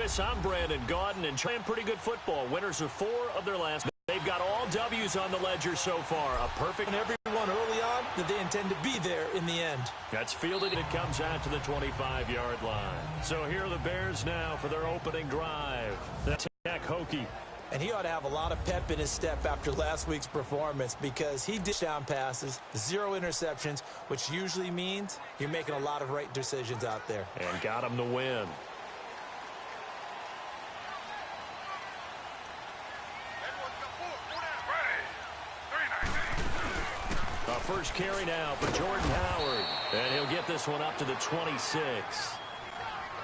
Chris, I'm Brandon Gaudin, and playing pretty good football. Winners are 4 of their last. They've got all W's on the ledger so far. A perfect. And everyone early on that they intend to be there in the end. That's fielded. It comes out to the 25-yard line. So here are the Bears now for their opening drive. That's Tech Hokie. And he ought to have a lot of pep in his step after last week's performance because he dished down passes, 0 interceptions, which usually means you're making a lot of right decisions out there. And got him the win. First carry now for Jordan Howard. And he'll get this one up to the 26.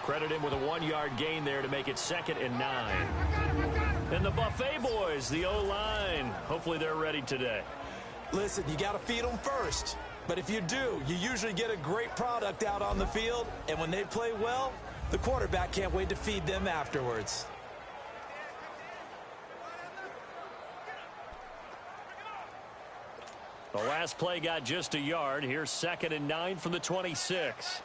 Credit him with a 1-yard gain there to make it 2nd and 9. And the Buffet boys, the O-line, hopefully they're ready today. Listen, you got to feed them first. But if you do, you usually get a great product out on the field. And when they play well, the quarterback can't wait to feed them afterwards. The last play got just a yard. Here's 2nd and 9 from the 26.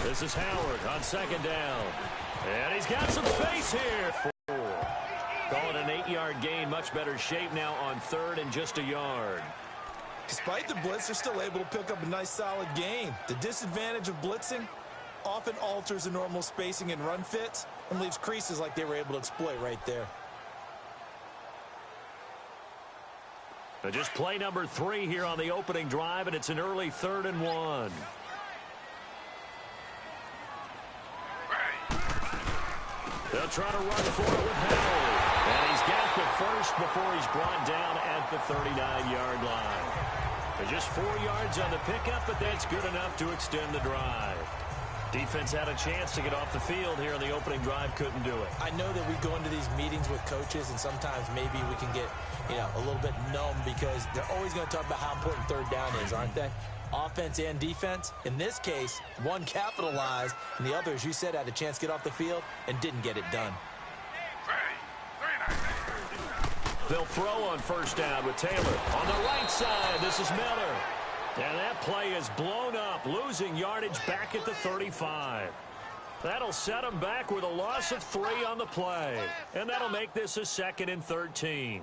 This is Howard on 2nd down. And he's got some space here. 4. Call it an 8-yard gain. Much better shape now on 3rd and just a yard. Despite the blitz, they're still able to pick up a nice solid gain. The disadvantage of blitzing often alters the normal spacing and run fits and leaves creases like they were able to exploit right there. Just play number 3 here on the opening drive, and it's an early 3rd and 1. They'll try to run for it with Howard. And he's got the first before he's brought down at the 39-yard line. Just 4 yards on the pickup, but that's good enough to extend the drive. Defense had a chance to get off the field here in the opening drive, couldn't do it. I know that we go into these meetings with coaches, and sometimes maybe we can get, a little bit numb because they're always going to talk about how important 3rd down is, aren't they? Offense and defense. In this case, one capitalized, and the other, as you said, had a chance to get off the field and didn't get it done. They'll throw on 1st down with Taylor. On the right side, this is Miller. And that play is blown up, losing yardage back at the 35. That'll set them back with a loss of 3 on the play. And that'll make this a 2nd and 13.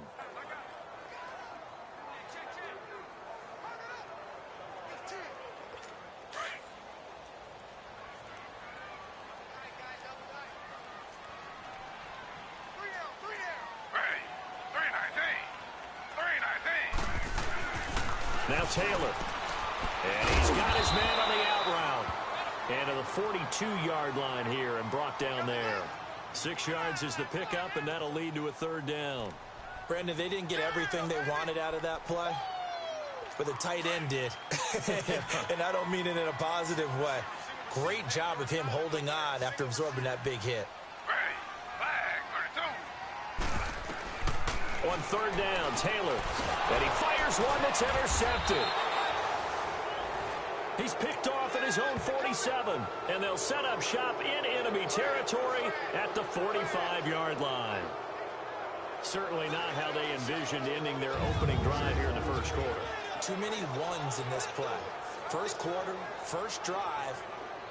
Now Taylor. And he's got his man on the out route. And to the 42-yard line here and brought down there. 6 yards is the pickup, and that'll lead to a 3rd down. Brandon, they didn't get everything they wanted out of that play, but the tight end did. And I don't mean it in a positive way. Great job of him holding on after absorbing that big hit. On 3rd down, Taylor. And he fires one that's intercepted. He's picked off at his own 47, and they'll set up shop in enemy territory at the 45-yard line. Certainly not how they envisioned ending their opening drive here in the first quarter. Too many ones in this play. First quarter, first drive,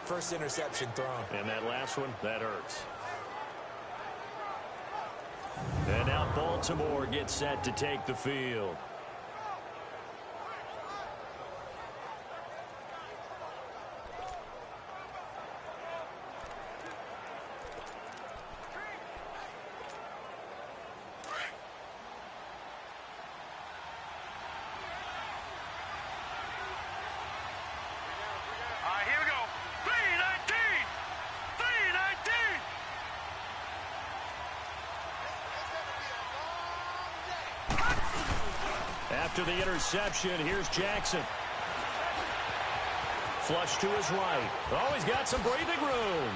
first interception thrown. And that last one, that hurts. And now Baltimore gets set to take the field. After the interception, here's Jackson. Flush to his right. Oh, he's got some breathing room.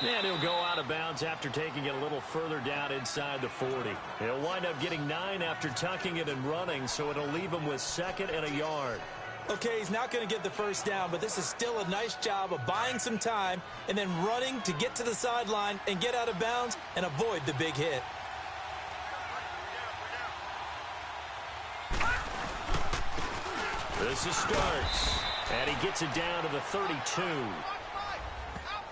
And he'll go out of bounds after taking it a little further down inside the 40. He'll wind up getting 9 after tucking it and running, so it'll leave him with 2nd and a yard. Okay, he's not going to get the first down, but this is still a nice job of buying some time and then running to get to the sideline and get out of bounds and avoid the big hit. This is Starks. And he gets it down to the 32.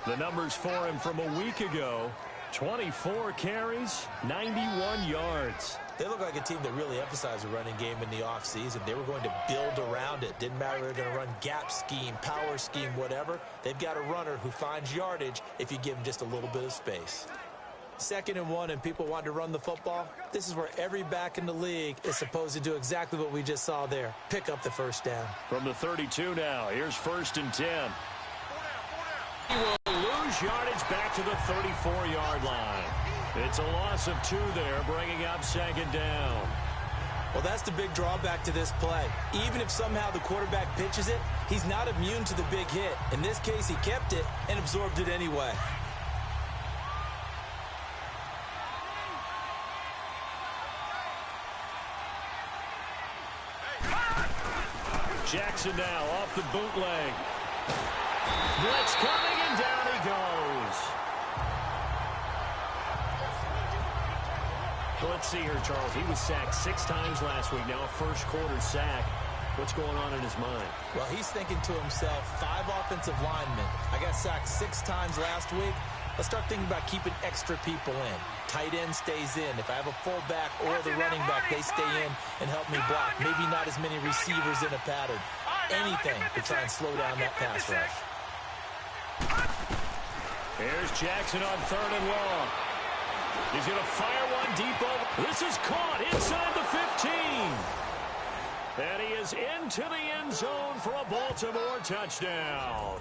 The numbers for him from a week ago: 24 carries, 91 yards. They look like a team that really emphasized the running game in the offseason. They were going to build around it. Didn't matter if they're going to run gap scheme, power scheme, whatever. They've got a runner who finds yardage if you give him just a little bit of space. 2nd and 1, and people want to run the football. This is where every back in the league is supposed to do exactly what we just saw there. Pick up the first down. From the 32 now, here's 1st and 10. He will lose yardage back to the 34-yard line. It's a loss of 2 there, bringing up 2nd down. Well, that's the big drawback to this play. Even if somehow the quarterback pitches it, he's not immune to the big hit. In this case, he kept it and absorbed it anyway. Jackson now off the bootleg. Blitz coming, and down he goes. Let's see here, Charles. He was sacked 6 times last week. Now a first-quarter sack. What's going on in his mind? Well, he's thinking to himself, 5 offensive linemen. I got sacked 6 times last week. Let's start thinking about keeping extra people in. Tight end stays in. If I have a fullback or the running back, they stay in and help me block. Maybe not as many receivers in a pattern. Anything to try and slow down that pass rush. Here's Jackson on 3rd and long. He's going to fire one deep over. This is caught inside the 15. And he is into the end zone for a Baltimore touchdown.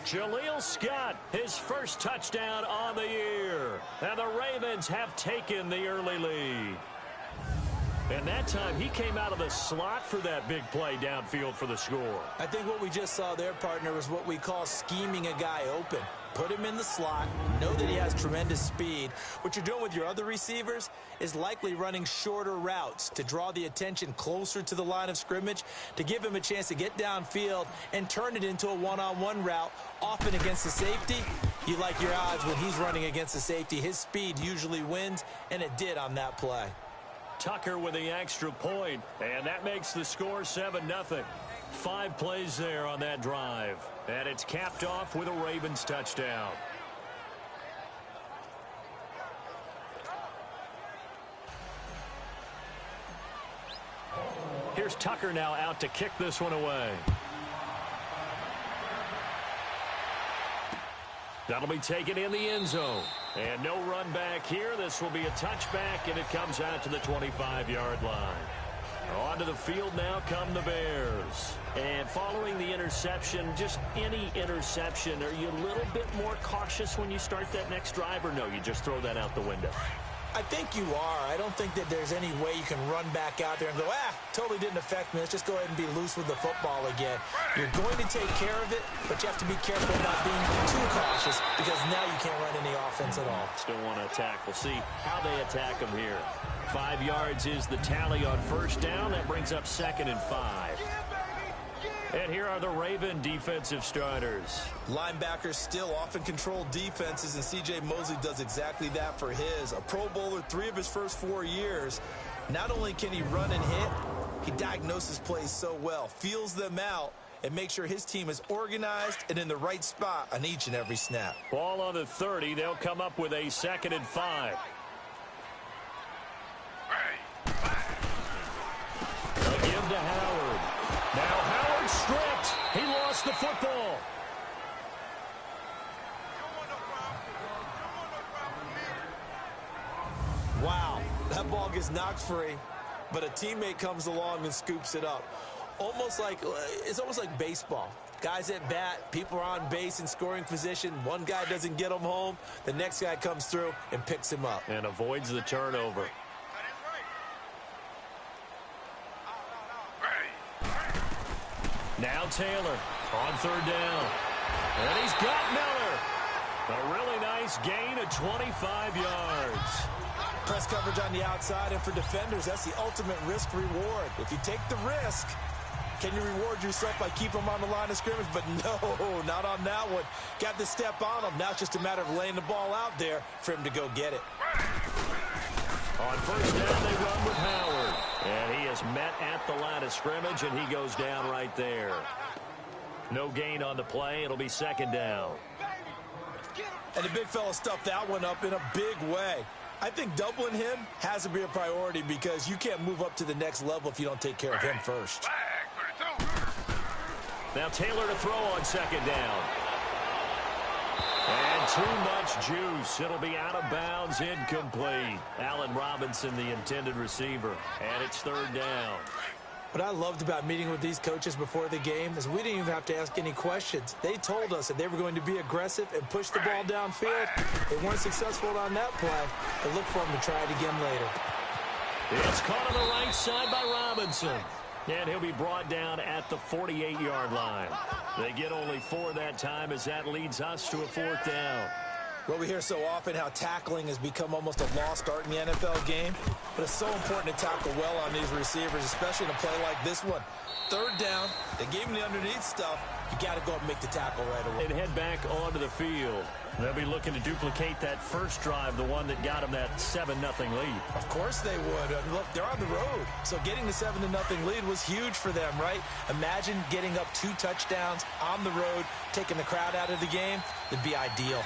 Jaleel Scott, his first touchdown on the year. And the Ravens have taken the early lead. And that time, he came out of the slot for that big play downfield for the score. I think what we just saw there, partner, is what we call scheming a guy open. Put him in the slot, know that he has tremendous speed. What you're doing with your other receivers is likely running shorter routes to draw the attention closer to the line of scrimmage, to give him a chance to get downfield and turn it into a one-on-one route, often against the safety. You like your odds when he's running against the safety. His speed usually wins, and it did on that play. Tucker with the extra point, and that makes the score 7-0. 5 plays there on that drive, and it's capped off with a Ravens touchdown. Here's Tucker now out to kick this one away. That'll be taken in the end zone. And no run back here. This will be a touchback, and it comes out to the 25-yard line. Onto the field now come the Bears. And following the interception, just any interception, are you a little bit more cautious when you start that next drive, or no, you just throw that out the window? I think you are. I don't think that there's any way you can run back out there and go, totally didn't affect me. Let's just go ahead and be loose with the football again. You're going to take care of it, but you have to be careful about being too cautious, because now you can't run any offense at all. Still want to attack. We'll see how they attack them here. 5 yards is the tally on first down. That brings up 2nd and 5. And here are the Raven defensive starters. Linebackers still often control defenses, and C.J. Mosley does exactly that for his. A Pro Bowler 3 of his first 4 years. Not only can he run and hit, he diagnoses plays so well, feels them out, and makes sure his team is organized and in the right spot on each and every snap. Ball on the 30. They'll come up with a 2nd and 5. They'll give to Howard. Now Howard stripped. He lost the football. Wow, that ball gets knocked free, but a teammate comes along and scoops it up. It's almost like baseball. Guys at bat, people are on base in scoring position. One guy doesn't get him home. The next guy comes through and picks him up. And avoids the turnover. Now Taylor on 3rd down. And he's got Miller. A really nice gain of 25 yards. Press coverage on the outside, and for defenders, that's the ultimate risk-reward. If you take the risk, can you reward yourself by keeping them on the line of scrimmage? But no, not on that one. Got to step on him. Now it's just a matter of laying the ball out there for him to go get it. On first down, they run with Howard. And he is met at the line of scrimmage, and he goes down right there. No gain on the play. It'll be second down. And the big fella stuffed that one up in a big way. I think doubling him has to be a priority because you can't move up to the next level if you don't take care of him first. Now Taylor to throw on second down. And too much juice. It'll be out of bounds, incomplete. Allen Robinson, the intended receiver. And it's third down. What I loved about meeting with these coaches before the game is we didn't even have to ask any questions. They told us that they were going to be aggressive and push the ball downfield. They weren't successful on that play, but look for them to try it again later. It's caught on the right side by Robinson. And he'll be brought down at the 48-yard line. They get only 4 that time as that leads us to a fourth down. Well, we hear so often how tackling has become almost a lost art in the NFL game, but it's so important to tackle well on these receivers, especially in a play like this one. Third down, they gave him the underneath stuff. You got to go and make the tackle right away. And head back onto the field. They'll be looking to duplicate that first drive, the one that got them that 7-0 lead. Of course they would. Look, they're on the road, so getting the 7-0 lead was huge for them, right? Imagine getting up 2 touchdowns on the road, taking the crowd out of the game. It'd be ideal.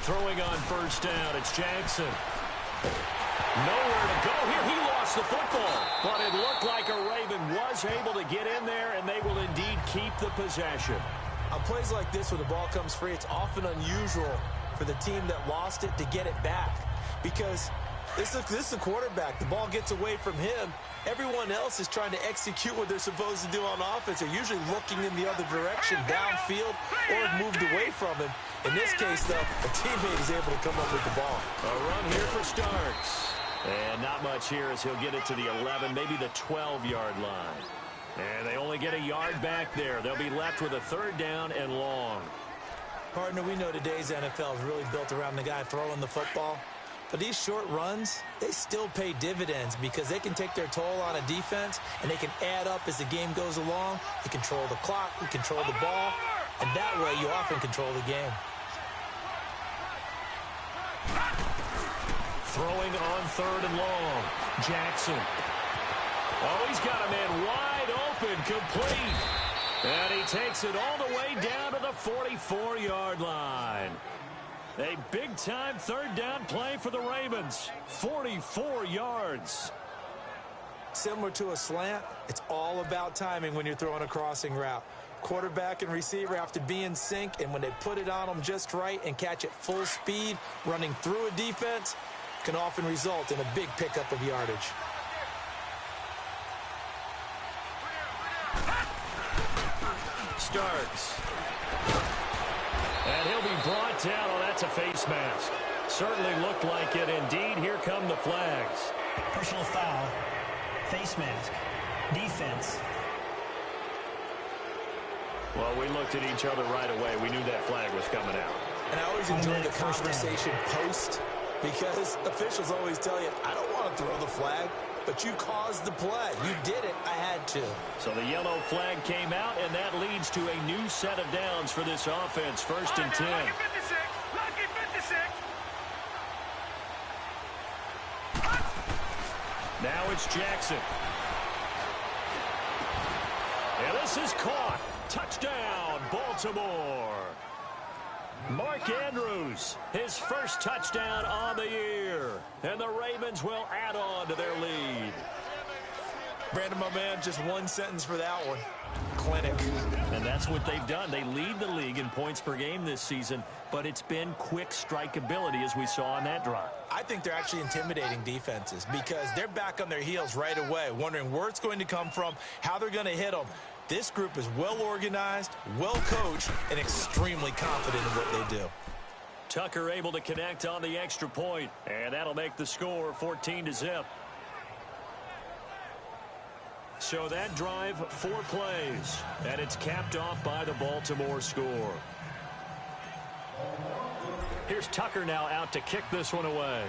Throwing on first down, it's Jackson. Nowhere to go here. He lost the football. But it looked like a Raven was able to get in there, and they will indeed keep the possession. On plays like this where the ball comes free, it's often unusual for the team that lost it to get it back. Because this is the quarterback. The ball gets away from him. Everyone else is trying to execute what they're supposed to do on offense. They're usually looking in the other direction, downfield, or moved away from him. In this case, though, a teammate is able to come up with the ball. A run here for Starks. And not much here as he'll get it to the 11, maybe the 12-yard line. And they only get a yard back there. They'll be left with a third down and long. Partner, we know today's NFL is really built around the guy throwing the football. But these short runs, they still pay dividends because they can take their toll on a defense, and they can add up as the game goes along. You control the clock, you control the ball, and that way you often control the game. Throwing on third and long. Jackson. Oh, he's got a man wide open, complete. And he takes it all the way down to the 44-yard line. A big-time third down play for the Ravens. 44 yards. Similar to a slant, it's all about timing when you're throwing a crossing route. Quarterback and receiver have to be in sync, and when they put it on them just right and catch it full speed, running through a defense, can often result in a big pickup of yardage. Starks. And he'll be brought down. Oh, that's a face mask. Certainly looked like it. Indeed, here come the flags. Personal foul, face mask, defense. Well, we looked at each other right away. We knew that flag was coming out. And I always enjoy the conversation post because officials always tell you, I don't want to throw the flag, but you caused the play. You did it. I had to. So the yellow flag came out, and that leads to a new set of downs for this offense. First and 10. Lucky 56. Lucky 56. Now it's Jackson. And this is caught. Touchdown, Baltimore. Mark Andrews, his first touchdown on the year. And the Ravens will add on to their lead. Brandon, my man, just one sentence for that one. Clinic. And that's what they've done. They lead the league in points per game this season, but it's been quick strikeability as we saw on that drive. I think they're actually intimidating defenses because they're back on their heels right away, wondering where it's going to come from, how they're going to hit them. This group is well organized, well coached, and extremely confident in what they do. Tucker able to connect on the extra point, and that'll make the score 14-0. So that drive, 4 plays, and it's capped off by the Baltimore score. Here's Tucker now out to kick this one away.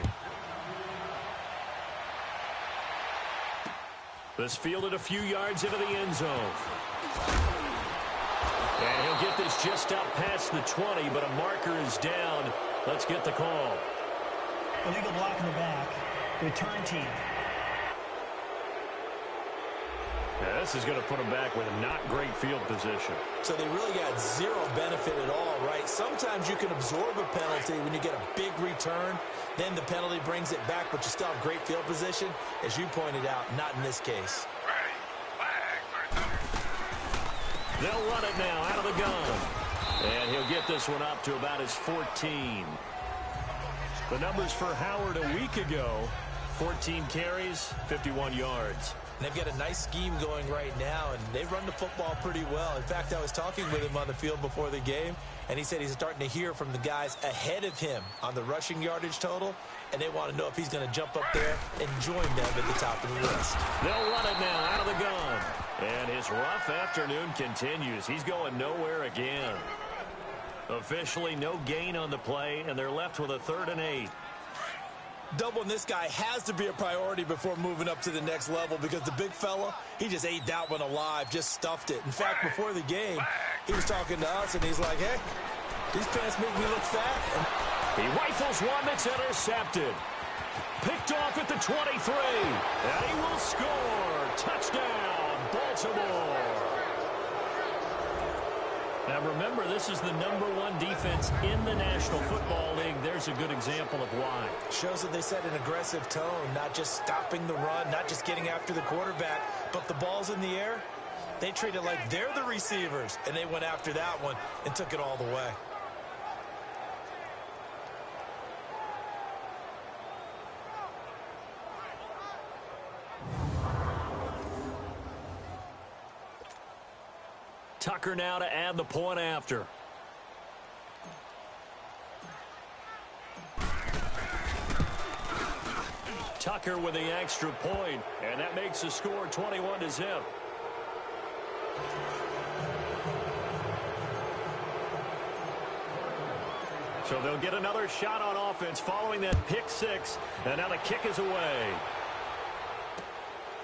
This fielded a few yards into the end zone. And he'll get this just up past the 20, but a marker is down. Let's get the call. Illegal block in the back. Return team. Yeah, this is going to put them back with a not great field position. So they really got zero benefit at all, right? Sometimes you can absorb a penalty when you get a big return. Then the penalty brings it back, but you still have great field position. As you pointed out, not in this case. They'll run it now out of the gun. And he'll get this one up to about his 14. The numbers for Howard a week ago, 14 carries, 51 yards. And they've got a nice scheme going right now, and they run the football pretty well. In fact, I was talking with him on the field before the game, and he said he's starting to hear from the guys ahead of him on the rushing yardage total, and they want to know if he's going to jump up there and join them at the top of the list. They'll run it now out of the gun. And his rough afternoon continues. He's going nowhere again. Officially no gain on the play, and they're left with a 3rd and 8. Doubling this guy has to be a priority before moving up to the next level, because the big fella, he just ate that one alive, just stuffed it. In fact, before the game, he was talking to us, and he's like, hey, these pants make me look fat. And he rifles one that's intercepted. Picked off at the 23. And he will score. Touchdown, Baltimore. Now, remember, this is the #1 defense in the National Football League. There's a good example of why. Shows that they set an aggressive tone, not just stopping the run, not just getting after the quarterback, but the ball's in the air. They treat it like they're the receivers, and they went after that one and took it all the way. Tucker now to add the point after. Tucker with the extra point, and that makes the score 21-0. So they'll get another shot on offense following that pick 6, and now the kick is away.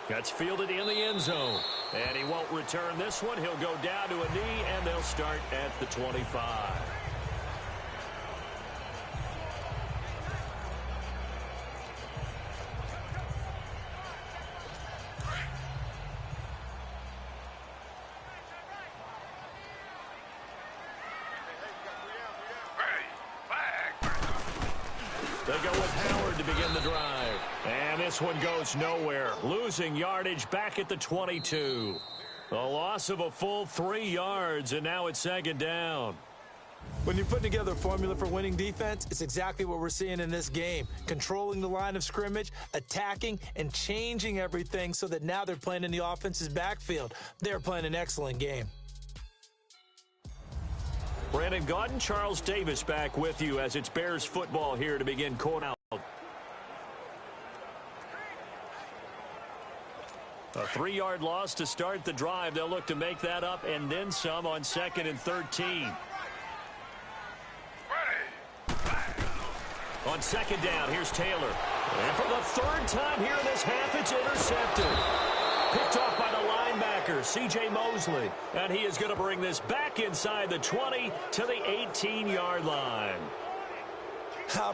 That's fielded in the end zone. And he won't return this one. He'll go down to a knee, and they'll start at the 25. They go with Howard to begin the drive. And this one goes nowhere. Losing yardage back at the 22. A loss of a full 3 yards, and now it's 2nd down. When you're putting together a formula for winning defense, it's exactly what we're seeing in this game. Controlling the line of scrimmage, attacking, and changing everything so that now they're playing in the offense's backfield. They're playing an excellent game. Brandon Gaudin, Charles Davis back with you as it's Bears football here to begin quarter out. A 3-yard loss to start the drive. They'll look to make that up and then some on 2nd and 13. On 2nd down, here's Taylor. And for the 3rd time here in this half, it's intercepted. Picked off by the linebacker, C.J. Mosley. And he is going to bring this back inside the 20 to the 18-yard line.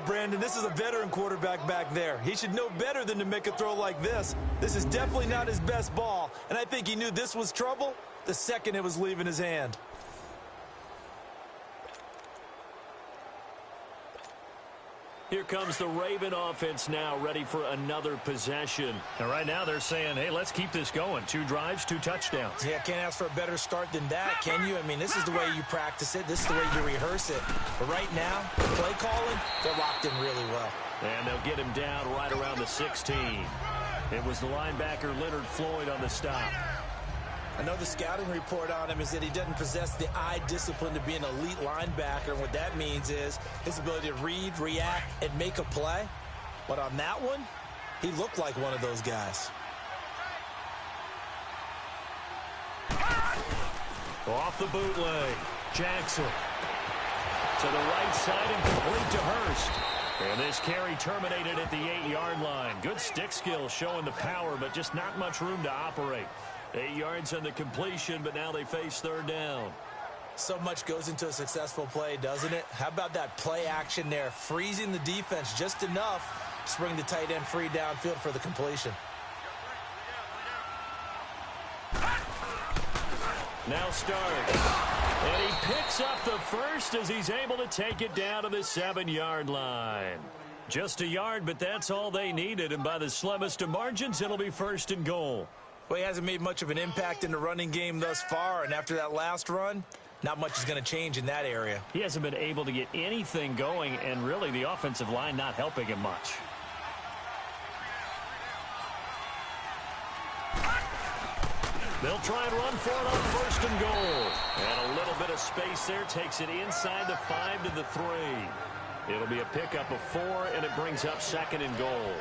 Brandon, this is a veteran quarterback back there. He should know better than to make a throw like this. This is definitely not his best ball, and I think he knew this was trouble the second it was leaving his hand. Here comes the Raven offense now, ready for another possession. And right now they're saying, hey, let's keep this going. 2 drives, 2 touchdowns. Yeah, can't ask for a better start than that, can you? I mean, this is the way you practice it. This is the way you rehearse it. But right now, play calling, they're locked in really well. And they'll get him down right around the 16. It was the linebacker Leonard Floyd on the stop. I know the scouting report on him is that he doesn't possess the eye discipline to be an elite linebacker. And what that means is his ability to read, react, and make a play. But on that one, he looked like one of those guys. Off the bootleg. Jackson. To the right side and complete to Hurst. And this carry terminated at the 8-yard line. Good stick skill showing the power, but just not much room to operate. 8 yards on the completion, but now they face third down. So much goes into a successful play, doesn't it? How about that play action there? Freezing the defense just enough to bring the tight end free downfield for the completion. Now starts. And he picks up the first as he's able to take it down to the 7-yard line. Just a yard, but that's all they needed. And by the slimmest of margins, it'll be first and goal. Well, he hasn't made much of an impact in the running game thus far. And after that last run, not much is going to change in that area. He hasn't been able to get anything going, and really the offensive line not helping him much. They'll try and run for it on first and goal. And a little bit of space there takes it inside the 5 to the 3. It'll be a pickup of 4, and it brings up second and goal.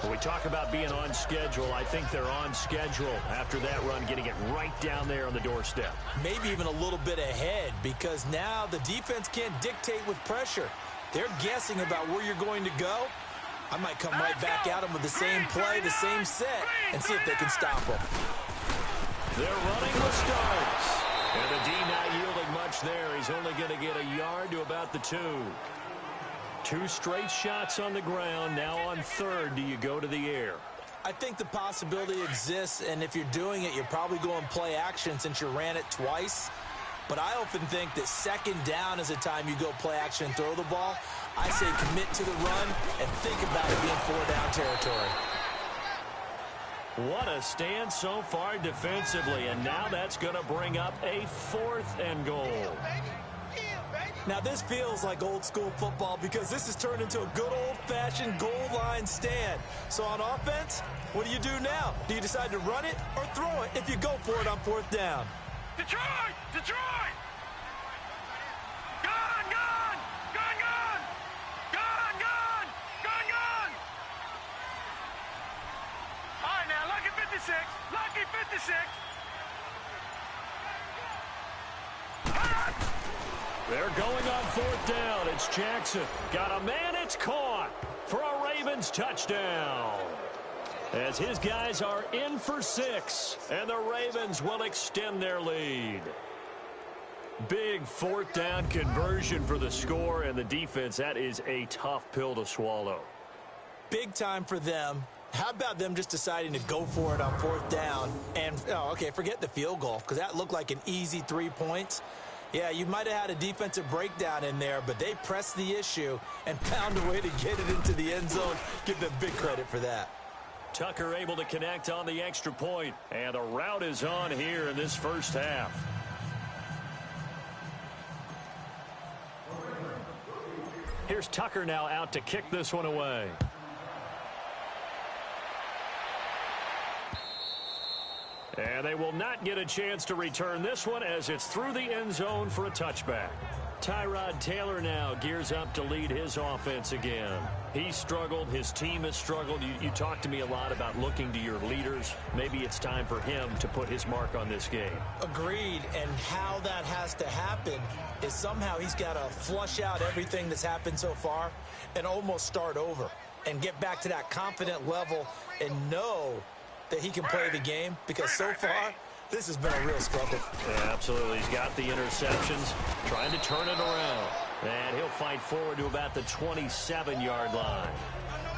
When we talk about being on schedule, I think they're on schedule after that run, getting it right down there on the doorstep. Maybe even a little bit ahead, because now the defense can't dictate with pressure. They're guessing about where you're going to go. I might come right back at them with the same play, the same set, and see if they can stop them. They're running with starts. And the D not yielding much there. He's only going to get a yard to about the 2. 2 straight shots on the ground. Now on third, do you go to the air? I think the possibility exists, and if you're doing it, you're probably going play action since you ran it twice. But I often think that second down is the time you go play action and throw the ball. I say commit to the run and think about it being 4-down territory. What a stand so far defensively, and now that's going to bring up a 4th and goal. Now this feels like old school football because this has turned into a good old-fashioned goal line stand. So on offense, what do you do now? Do you decide to run it or throw it if you go for it on 4th down? Detroit! Detroit! Gone! Gone! Gone! Gone! Gone! Gone! Gone! Gone! All right, now, lucky 56. Lucky 56. They're going on 4th down. It's Jackson. Got a man. It's caught for a Ravens touchdown. As his guys are in for 6, and the Ravens will extend their lead. Big 4th down conversion for the score, and the defense, that is a tough pill to swallow. Big time for them. How about them just deciding to go for it on 4th down? And, oh, okay, forget the field goal, because that looked like an easy 3 points. Yeah, you might have had a defensive breakdown in there, but they pressed the issue and found a way to get it into the end zone. Give them big credit for that. Tucker able to connect on the extra point, and the route is on here in this first half. Here's Tucker now out to kick this one away. And they will not get a chance to return this one as it's through the end zone for a touchback. Tyrod Taylor now gears up to lead his offense again. He struggled. His team has struggled. You talked to me a lot about looking to your leaders. Maybe it's time for him to put his mark on this game. Agreed. And how that has to happen is somehow he's got to flush out everything that's happened so far and almost start over and get back to that confident level and know that he can play the game, because so far this has been a real struggle. Yeah, absolutely. He's got the interceptions, trying to turn it around. And he'll fight forward to about the 27-yard line.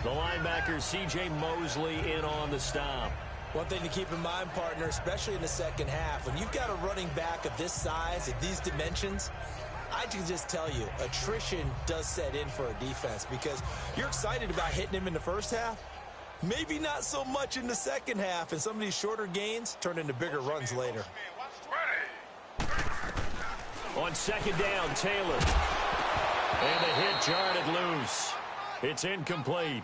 The linebacker, C.J. Mosley, in on the stop. One thing to keep in mind, partner, especially in the second half, when you've got a running back of this size, at these dimensions, I can just tell you, attrition does set in for a defense, because you're excited about hitting him in the first half. Maybe not so much in the second half, and some of these shorter gains turn into bigger runs later. On second down, Taylor. And the hit jarred it loose. It's incomplete.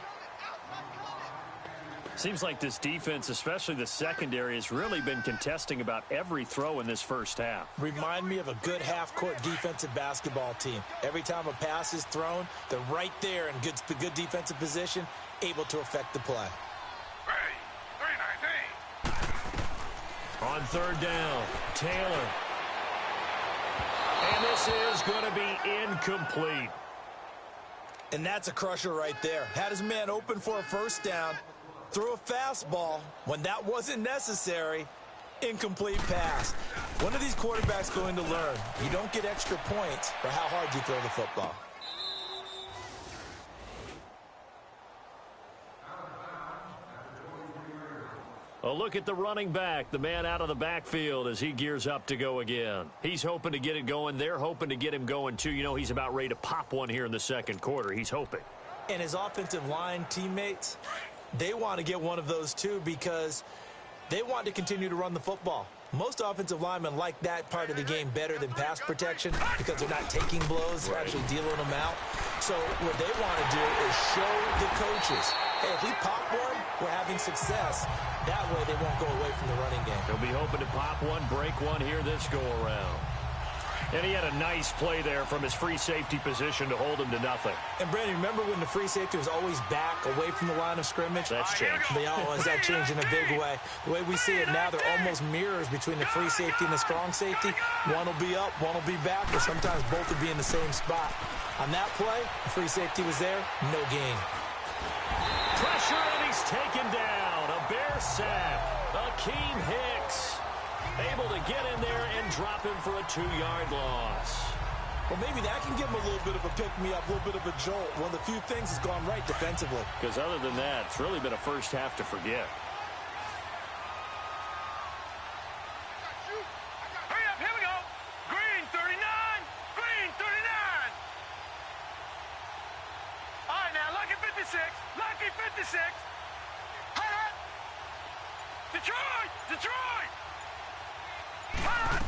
Seems like this defense, especially the secondary, has really been contesting about every throw in this first half. Remind me of a good half-court defensive basketball team. Every time a pass is thrown, they're right there in good defensive position, able to affect the play. On third down, Taylor. And this is going to be incomplete. And that's a crusher right there. Had his man open for a first down, threw a fastball when that wasn't necessary, incomplete pass. One of these quarterbacks going to learn, you don't get extra points for how hard you throw the football. A look at the running back, the man out of the backfield as he gears up to go again. He's hoping to get it going. They're hoping to get him going, too. You know, he's about ready to pop one here in the second quarter. He's hoping. And his offensive line teammates, they want to get one of those, too, because they want to continue to run the football. Most offensive linemen like that part of the game better than pass protection because they're not taking blows, they're actually dealing them out. So what they want to do is show the coaches, hey, if we pop one, we're having success. That way they won't go away from the running game. He'll be hoping to pop one, break one here this go-around. And he had a nice play there from his free safety position to hold him to nothing. And, Brandon, remember when the free safety was always back away from the line of scrimmage? That's changed. That changed in a big way. The way we see it now, they're almost mirrors between the free safety and the strong safety. One will be up, one will be back, or sometimes both will be in the same spot. On that play, the free safety was there, no gain. Pressure, and he's taken down. A Bear sack. Akeem Hicks able to get in there and drop him for a 2-yard loss. Well, maybe that can give him a little bit of a pick-me-up, a little bit of a jolt. One of the few things has gone right defensively. Because other than that, it's really been a first half to forget. Hurry up, here we go. Green 39. Green 39. All right, now, Lucky 56. Lucky 56. Hut. Detroit. Detroit. Hut.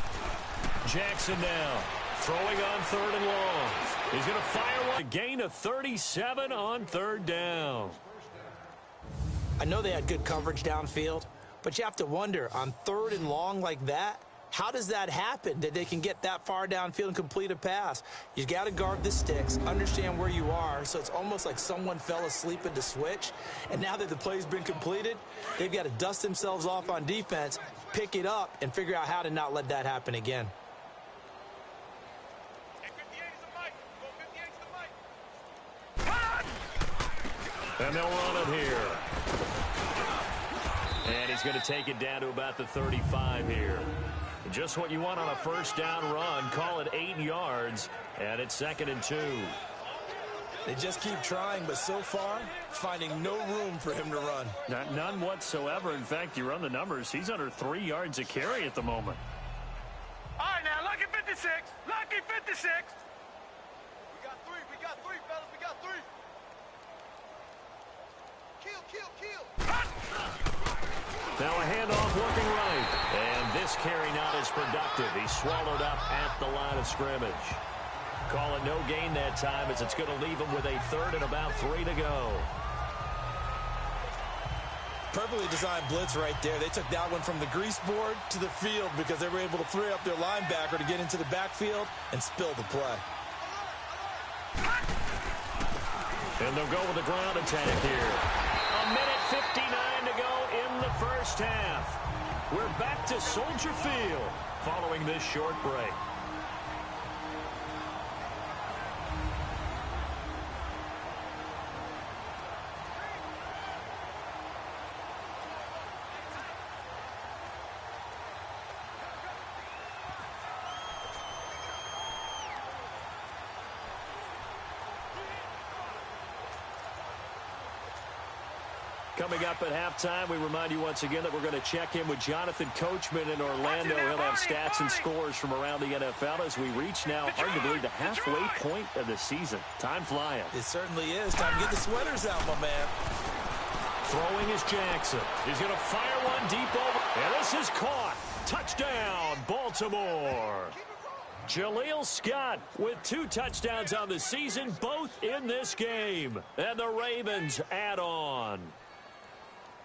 Jackson now throwing on 3rd and long. He's going to fire one. A gain of 37 on 3rd down. I know they had good coverage downfield, but you have to wonder, on 3rd and long like that, how does that happen that they can get that far downfield and complete a pass? You got to guard the sticks, understand where you are, so it's almost like someone fell asleep at the switch, and now that the play's been completed, they've got to dust themselves off on defense, pick it up, and figure out how to not let that happen again. And they'll run it here. And he's going to take it down to about the 35 here. Just what you want on a first down run. Call it 8 yards. And it's 2nd and 2. They just keep trying, but so far, finding no room for him to run. None whatsoever. In fact, you run the numbers. He's under 3 yards a carry at the moment. All right, now, Lucky 56. Lucky 56. We got three, fellas. We got 3. Kill. Now a handoff looking right. And this carry not as productive. He's swallowed up at the line of scrimmage. Call it no gain that time as it's going to leave him with a 3rd and about 3 to go. Perfectly designed blitz right there. They took that one from the grease board to the field because they were able to free up their linebacker to get into the backfield and spill the play. And they'll go with the ground attack here. A minute 59 to go in the first half. We're back to Soldier Field following this short break. Coming up at halftime, we remind you once again that we're going to check in with Jonathan Coachman in Orlando. He'll have stats and scores from around the NFL as we reach now, hard to believe, the halfway point of the season. Time flying. It certainly is. Time to get the sweaters out, my man. Throwing is Jackson. He's going to fire one deep over. And this is caught. Touchdown, Baltimore. Jaleel Scott with 2 touchdowns on the season, both in this game. And the Ravens add on.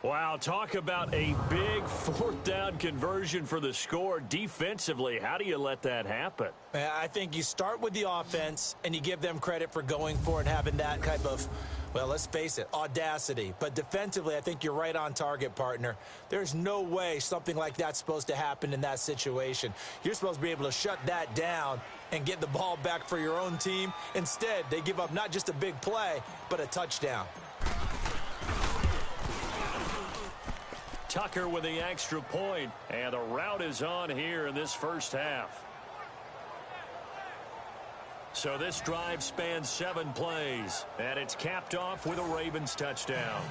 Wow, talk about a big 4th down conversion for the score defensively. How do you let that happen? I think you start with the offense and you give them credit for going for it and having that type of Well, let's face it, audacity. But defensively, I think you're right on target, partner. There's no way something like that's supposed to happen in that situation. You're supposed to be able to shut that down and get the ball back for your own team. Instead, they give up not just a big play, but a touchdown. Tucker with the extra point, and the route is on here in this first half. So this drive spans 7 plays, and it's capped off with a Ravens touchdown.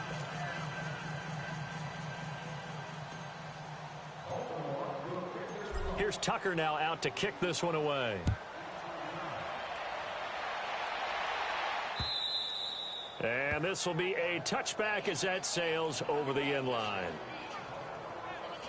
Here's Tucker now out to kick this one away. And this will be a touchback as that sails over the end line.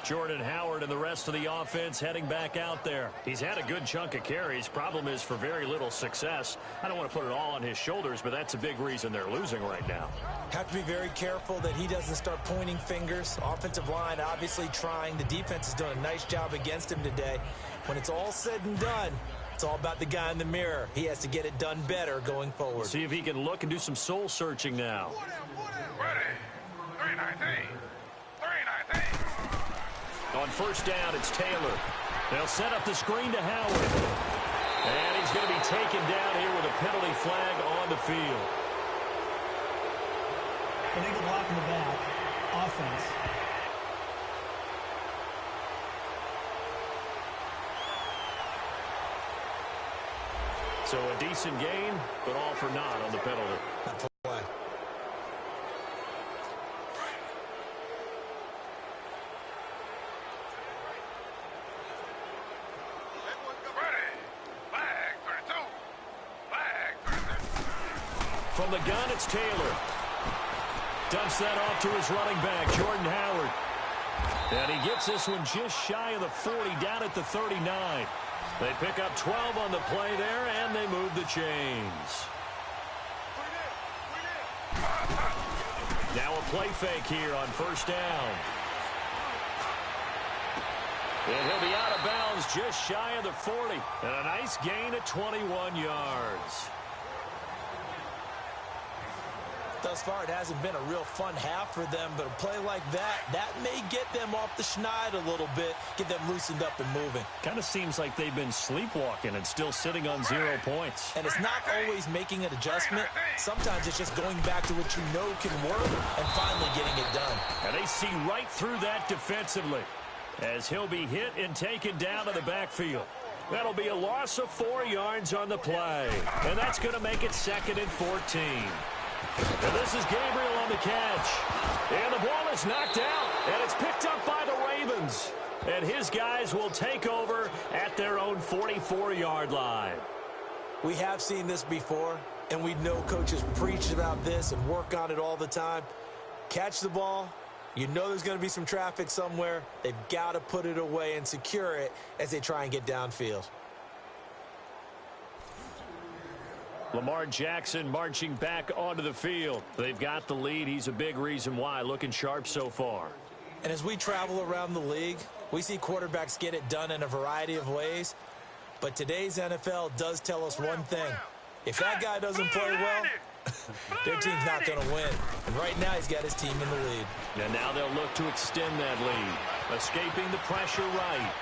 Jordan Howard and the rest of the offense heading back out there. He's had a good chunk of carries. Problem is for very little success. I don't want to put it all on his shoulders, but that's a big reason they're losing right now. Have to be very careful that he doesn't start pointing fingers. Offensive line obviously trying. The defense is doing a nice job against him today. When it's all said and done, it's all about the guy in the mirror. He has to get it done better going forward. See if he can look and do some soul searching now. Ready. 319. 319. On first down, it's Taylor. They'll set up the screen to Howard. And he's going to be taken down here with a penalty flag on the field. Illegal block in the back. Offense. So a decent gain, but all for naught on the penalty. Play. From the gun, it's Taylor. Dumps that off to his running back, Jordan Howard. And he gets this one just shy of the 40, down at the 39. They pick up 12 on the play there, and they move the chains. Now a play fake here on first down. And he'll be out of bounds just shy of the 40. And a nice gain of 21 yards. Thus far, it hasn't been a real fun half for them, but a play like that may get them off the schneid a little bit, get them loosened up and moving. Kind of seems like they've been sleepwalking and still sitting on 0 points. And it's not always making an adjustment. Sometimes it's just going back to what you know can work and finally getting it done. And they see right through that defensively as he'll be hit and taken down to the backfield. That'll be a loss of 4 yards on the play. And that's going to make it 2nd and 14. And this is Gabriel on the catch. And the ball is knocked out, and it's picked up by the Ravens. And his guys will take over at their own 44-yard line. We have seen this before, and we know coaches preach about this and work on it all the time. Catch the ball. You know there's going to be some traffic somewhere. They've got to put it away and secure it as they try and get downfield. Lamar Jackson marching back onto the field. They've got the lead. He's a big reason why. Looking sharp so far. And as we travel around the league, we see quarterbacks get it done in a variety of ways. But today's NFL does tell us one thing. If that guy doesn't play well, their team's not going to win. And right now he's got his team in the lead. And now they'll look to extend that lead. Escaping the pressure right.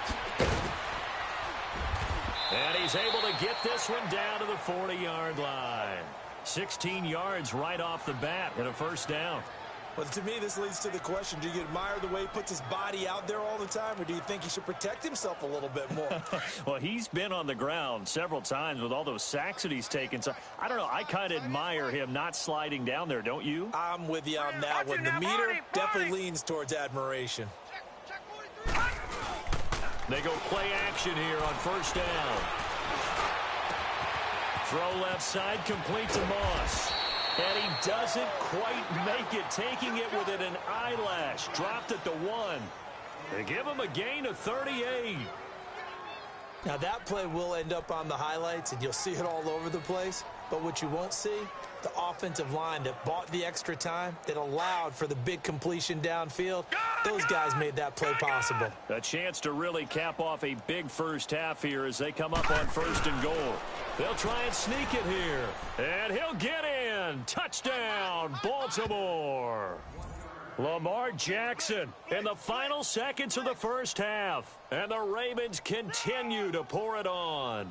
And he's able to get this one down to the 40-yard line. 16 yards right off the bat and a first down. Well, to me, this leads to the question, do you admire the way he puts his body out there all the time, or do you think he should protect himself a little bit more? Well, he's been on the ground several times with all those sacks that he's taken. So, I don't know. I kind of admire him not sliding down there, don't you? I'm with you on that one. The meter definitely leans towards admiration. They go play action here on first down. Throw left side, complete to Moss. And he doesn't quite make it, taking it within an eyelash. Dropped at the 1. They give him a gain of 38. Now that play will end up on the highlights, and you'll see it all over the place. But what you won't see, the offensive line that bought the extra time, that allowed for the big completion downfield, those guys made that play possible. A chance to really cap off a big first half here as they come up on 1st and goal. They'll try and sneak it here. And he'll get in. again. Touchdown, Baltimore. Lamar Jackson in the final seconds of the first half. And the Ravens continue to pour it on.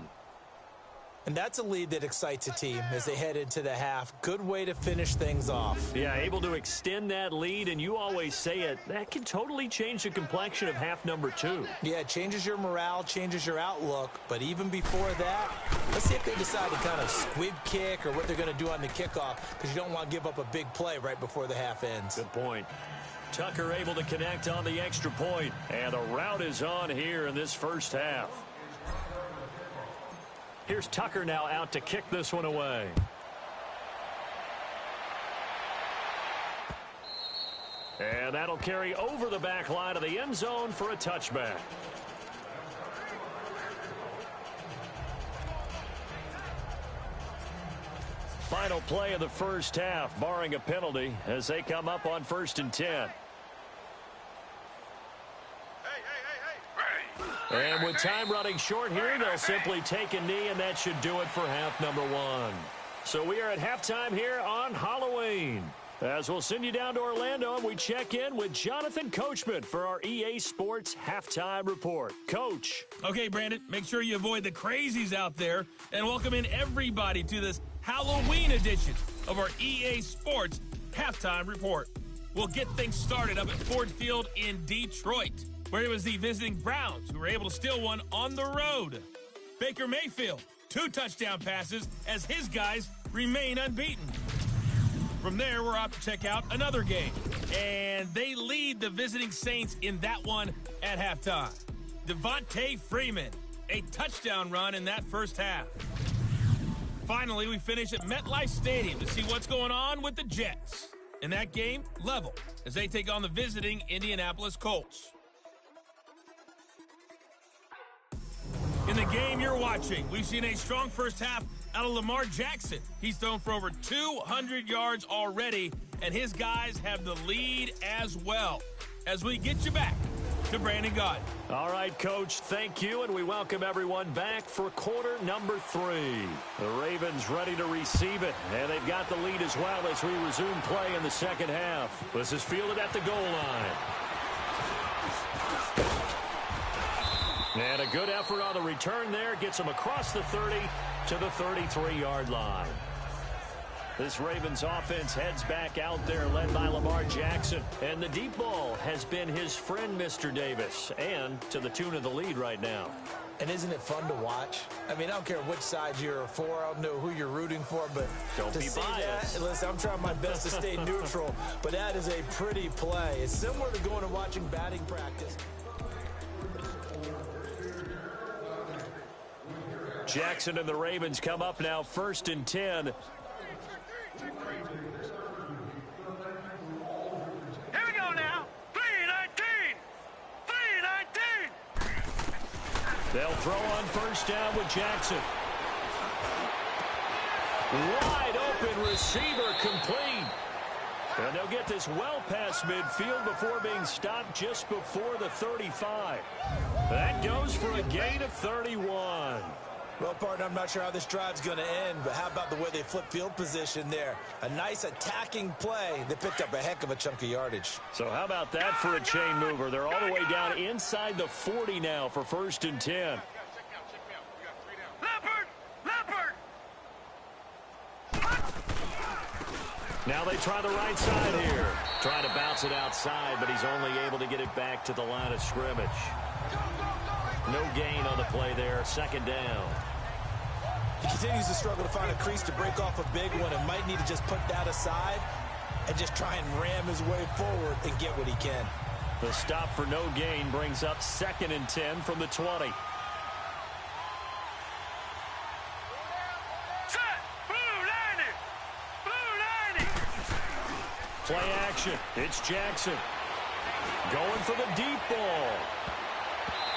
And that's a lead that excites a team as they head into the half. Good way to finish things off. Yeah, able to extend that lead, and you always say it, that can totally change the complexion of half number 2. Yeah, it changes your morale, changes your outlook. But even before that, let's see if they decide to kind of squib kick or what they're going to do on the kickoff, because you don't want to give up a big play right before the half ends. Good point. Tucker able to connect on the extra point, and the route is on here in this first half. Here's Tucker now out to kick this one away. And that'll carry over the back line of the end zone for a touchback. Final play of the first half, barring a penalty, as they come up on 1st and 10. And with time running short here, they'll simply take a knee, and that should do it for half number 1. So we are at halftime here on Halloween. As we'll send you down to Orlando, and we check in with Jonathan Coachman for our EA Sports Halftime Report. Coach. Okay, Brandon, make sure you avoid the crazies out there and welcome in everybody to this Halloween edition of our EA Sports Halftime Report. We'll get things started up at Ford Field in Detroit, where it was the visiting Browns who were able to steal one on the road. Baker Mayfield, 2 touchdown passes as his guys remain unbeaten. From there, we're off to check out another game, and they lead the visiting Saints in that one at halftime. Devontae Freeman, a touchdown run in that first half. Finally, we finish at MetLife Stadium to see what's going on with the Jets. In that game, level, as they take on the visiting Indianapolis Colts. In the game you're watching, we've seen a strong first half out of Lamar Jackson. He's thrown for over 200 yards already, and his guys have the lead as well. As we get you back to Brandon Gaudin. All right, Coach, thank you, and we welcome everyone back for quarter number 3. The Ravens ready to receive it, and they've got the lead as well as we resume play in the second half. This is fielded at the goal line. And a good effort on the return there. Gets him across the 30 to the 33-yard line. This Ravens offense heads back out there, led by Lamar Jackson. And the deep ball has been his friend, Mr. Davis, and to the tune of the lead right now. And isn't it fun to watch? I mean, I don't care which side you're for. I don't know who you're rooting for, but don't to be see biased. that, listen, I'm trying my best to stay neutral, but that is a pretty play. It's similar to going and watching batting practice. Jackson and the Ravens come up now 1st and 10. Here we go now. 3-19. 3-19. They'll throw on 1st down with Jackson. Wide open receiver complete. And they'll get this well past midfield before being stopped just before the 35. That goes for a gain of 31. Well, partner, I'm not sure how this drive's going to end, but how about the way they flip field position there? A nice attacking play. They picked up a heck of a chunk of yardage. So how about that for a chain mover? They're all the way down inside the 40 now for 1st and 10. Leopard! Now they try the right side here. Trying to bounce it outside, but he's only able to get it back to the line of scrimmage. No gain on the play there. 2nd down. He continues to struggle to find a crease to break off a big one and might need to just put that aside and just try and ram his way forward and get what he can. The stop for no gain brings up 2nd and 10 from the 20. Set! Blue 90! Play action. It's Jackson. Going for the deep ball.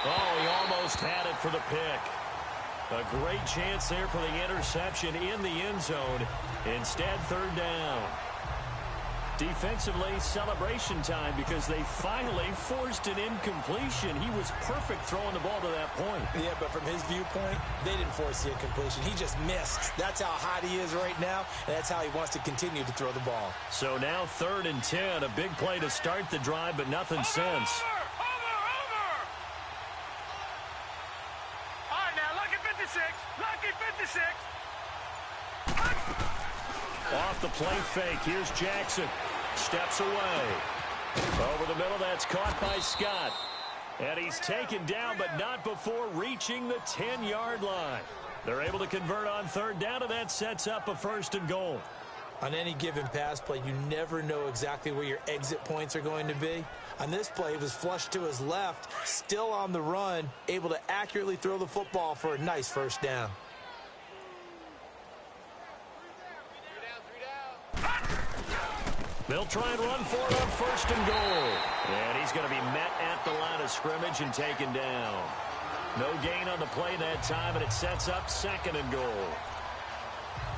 Oh, he almost had it for the pick. A great chance there for the interception in the end zone. Instead, 3rd down. Defensively, celebration time because they finally forced an incompletion. He was perfect throwing the ball to that point. Yeah, but from his viewpoint, they didn't force the incompletion. He just missed. That's how hot he is right now, and that's how he wants to continue to throw the ball. So now 3rd and 10, a big play to start the drive, but nothing since. Over! All right, now, lucky 56. Lucky 56. Off the play fake. Here's Jackson. Steps away. Over the middle, that's caught by Scott. And he's taken down, but not before reaching the 10-yard line. They're able to convert on 3rd down, and that sets up a 1st and goal. On any given pass play, you never know exactly where your exit points are going to be. On this play, he was flushed to his left, still on the run, able to accurately throw the football for a nice 1st down. They'll try and run for it on 1st and goal. And he's going to be met at the line of scrimmage and taken down. No gain on the play that time, and it sets up 2nd and goal.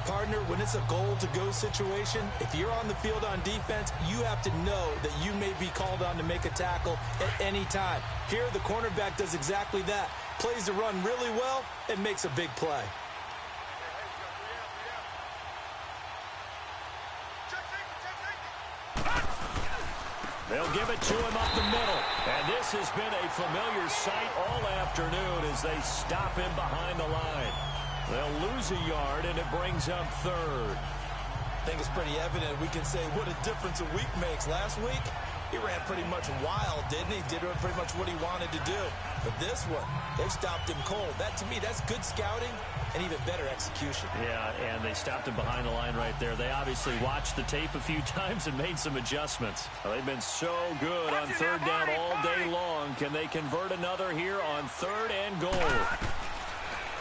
Partner, when it's a goal-to-go situation, if you're on the field on defense, you have to know that you may be called on to make a tackle at any time. Here, the cornerback does exactly that. Plays the run really well and makes a big play. They'll give it to him up the middle. And this has been a familiar sight all afternoon as they stop him behind the line. They'll lose a yard, and it brings up 3rd. I think it's pretty evident. We can say what a difference a week makes. Last week, he ran pretty much wild, didn't he? Did pretty much what he wanted to do. But this one, they've stopped him cold. That, to me, that's good scouting and even better execution. Yeah, and they stopped him behind the line right there. They obviously watched the tape a few times and made some adjustments. Well, they've been so good on 3rd down all day long. Can they convert another here on 3rd and goal?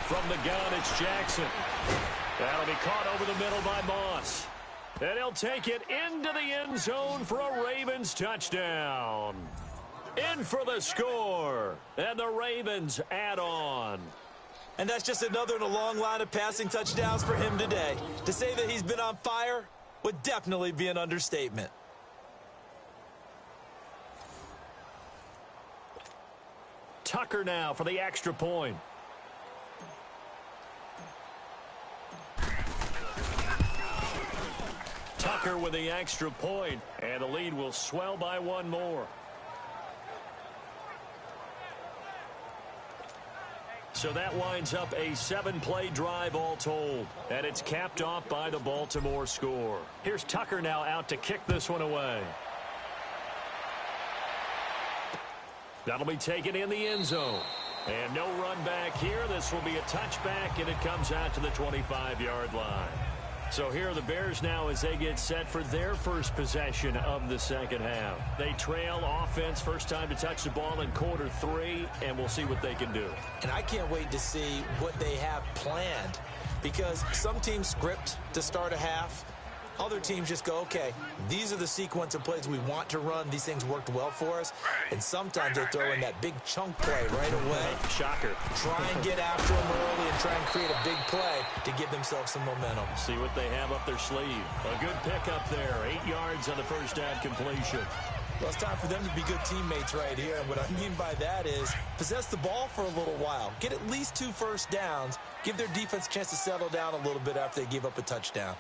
From the gun, it's Jackson. That'll be caught over the middle by Moss. And he'll take it into the end zone for a Ravens touchdown. In for the score. And the Ravens add on. And that's just another in a long line of passing touchdowns for him today. To say that he's been on fire would definitely be an understatement. Tucker now for the extra point. Tucker with the extra point, and the lead will swell by 1 more. So that winds up a 7-play drive all told, and it's capped off by the Baltimore score. Here's Tucker now out to kick this one away. That'll be taken in the end zone. And no run back here. This will be a touchback, and it comes out to the 25-yard line. So here are the Bears now as they get set for their first possession of the second half. They trail offense, first time to touch the ball in quarter 3, and we'll see what they can do. And I can't wait to see what they have planned, because some teams script to start a half. Other teams just go, okay, these are the sequence of plays we want to run. These things worked well for us. And sometimes they throw in that big chunk play right away. Shocker. Try and get after them early and try and create a big play to give themselves some momentum. See what they have up their sleeve. A good pickup there. 8 yards on the first down completion. Well, it's time for them to be good teammates right here. And what I mean by that is possess the ball for a little while. Get at least 2 first downs. Give their defense a chance to settle down a little bit after they give up a touchdown.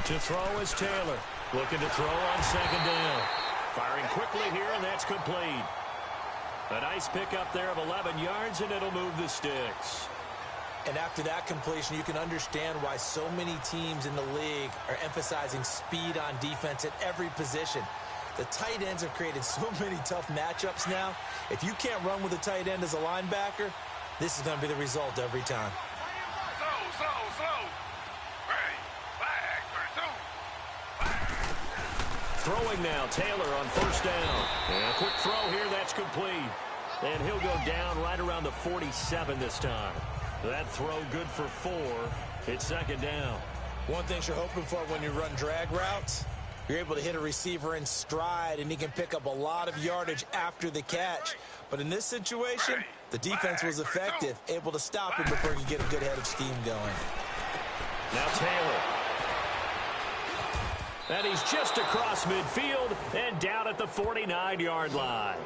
To throw is Taylor. Looking to throw on second down. Firing quickly here, and that's complete. A nice pickup there of 11 yards, and it'll move the sticks. And after that completion, you can understand why so many teams in the league are emphasizing speed on defense at every position. The tight ends have created so many tough matchups now. If you can't run with a tight end as a linebacker, this is going to be the result every time. Throwing now, Taylor on first down. And a quick throw here, that's complete. And he'll go down right around the 47 this time. That throw good for 4. It's second down. One thing you're hoping for when you run drag routes, you're able to hit a receiver in stride, and he can pick up a lot of yardage after the catch. But in this situation, the defense was effective, able to stop him before he could get a good head of steam going. Now Taylor. And he's just across midfield and down at the 49-yard line.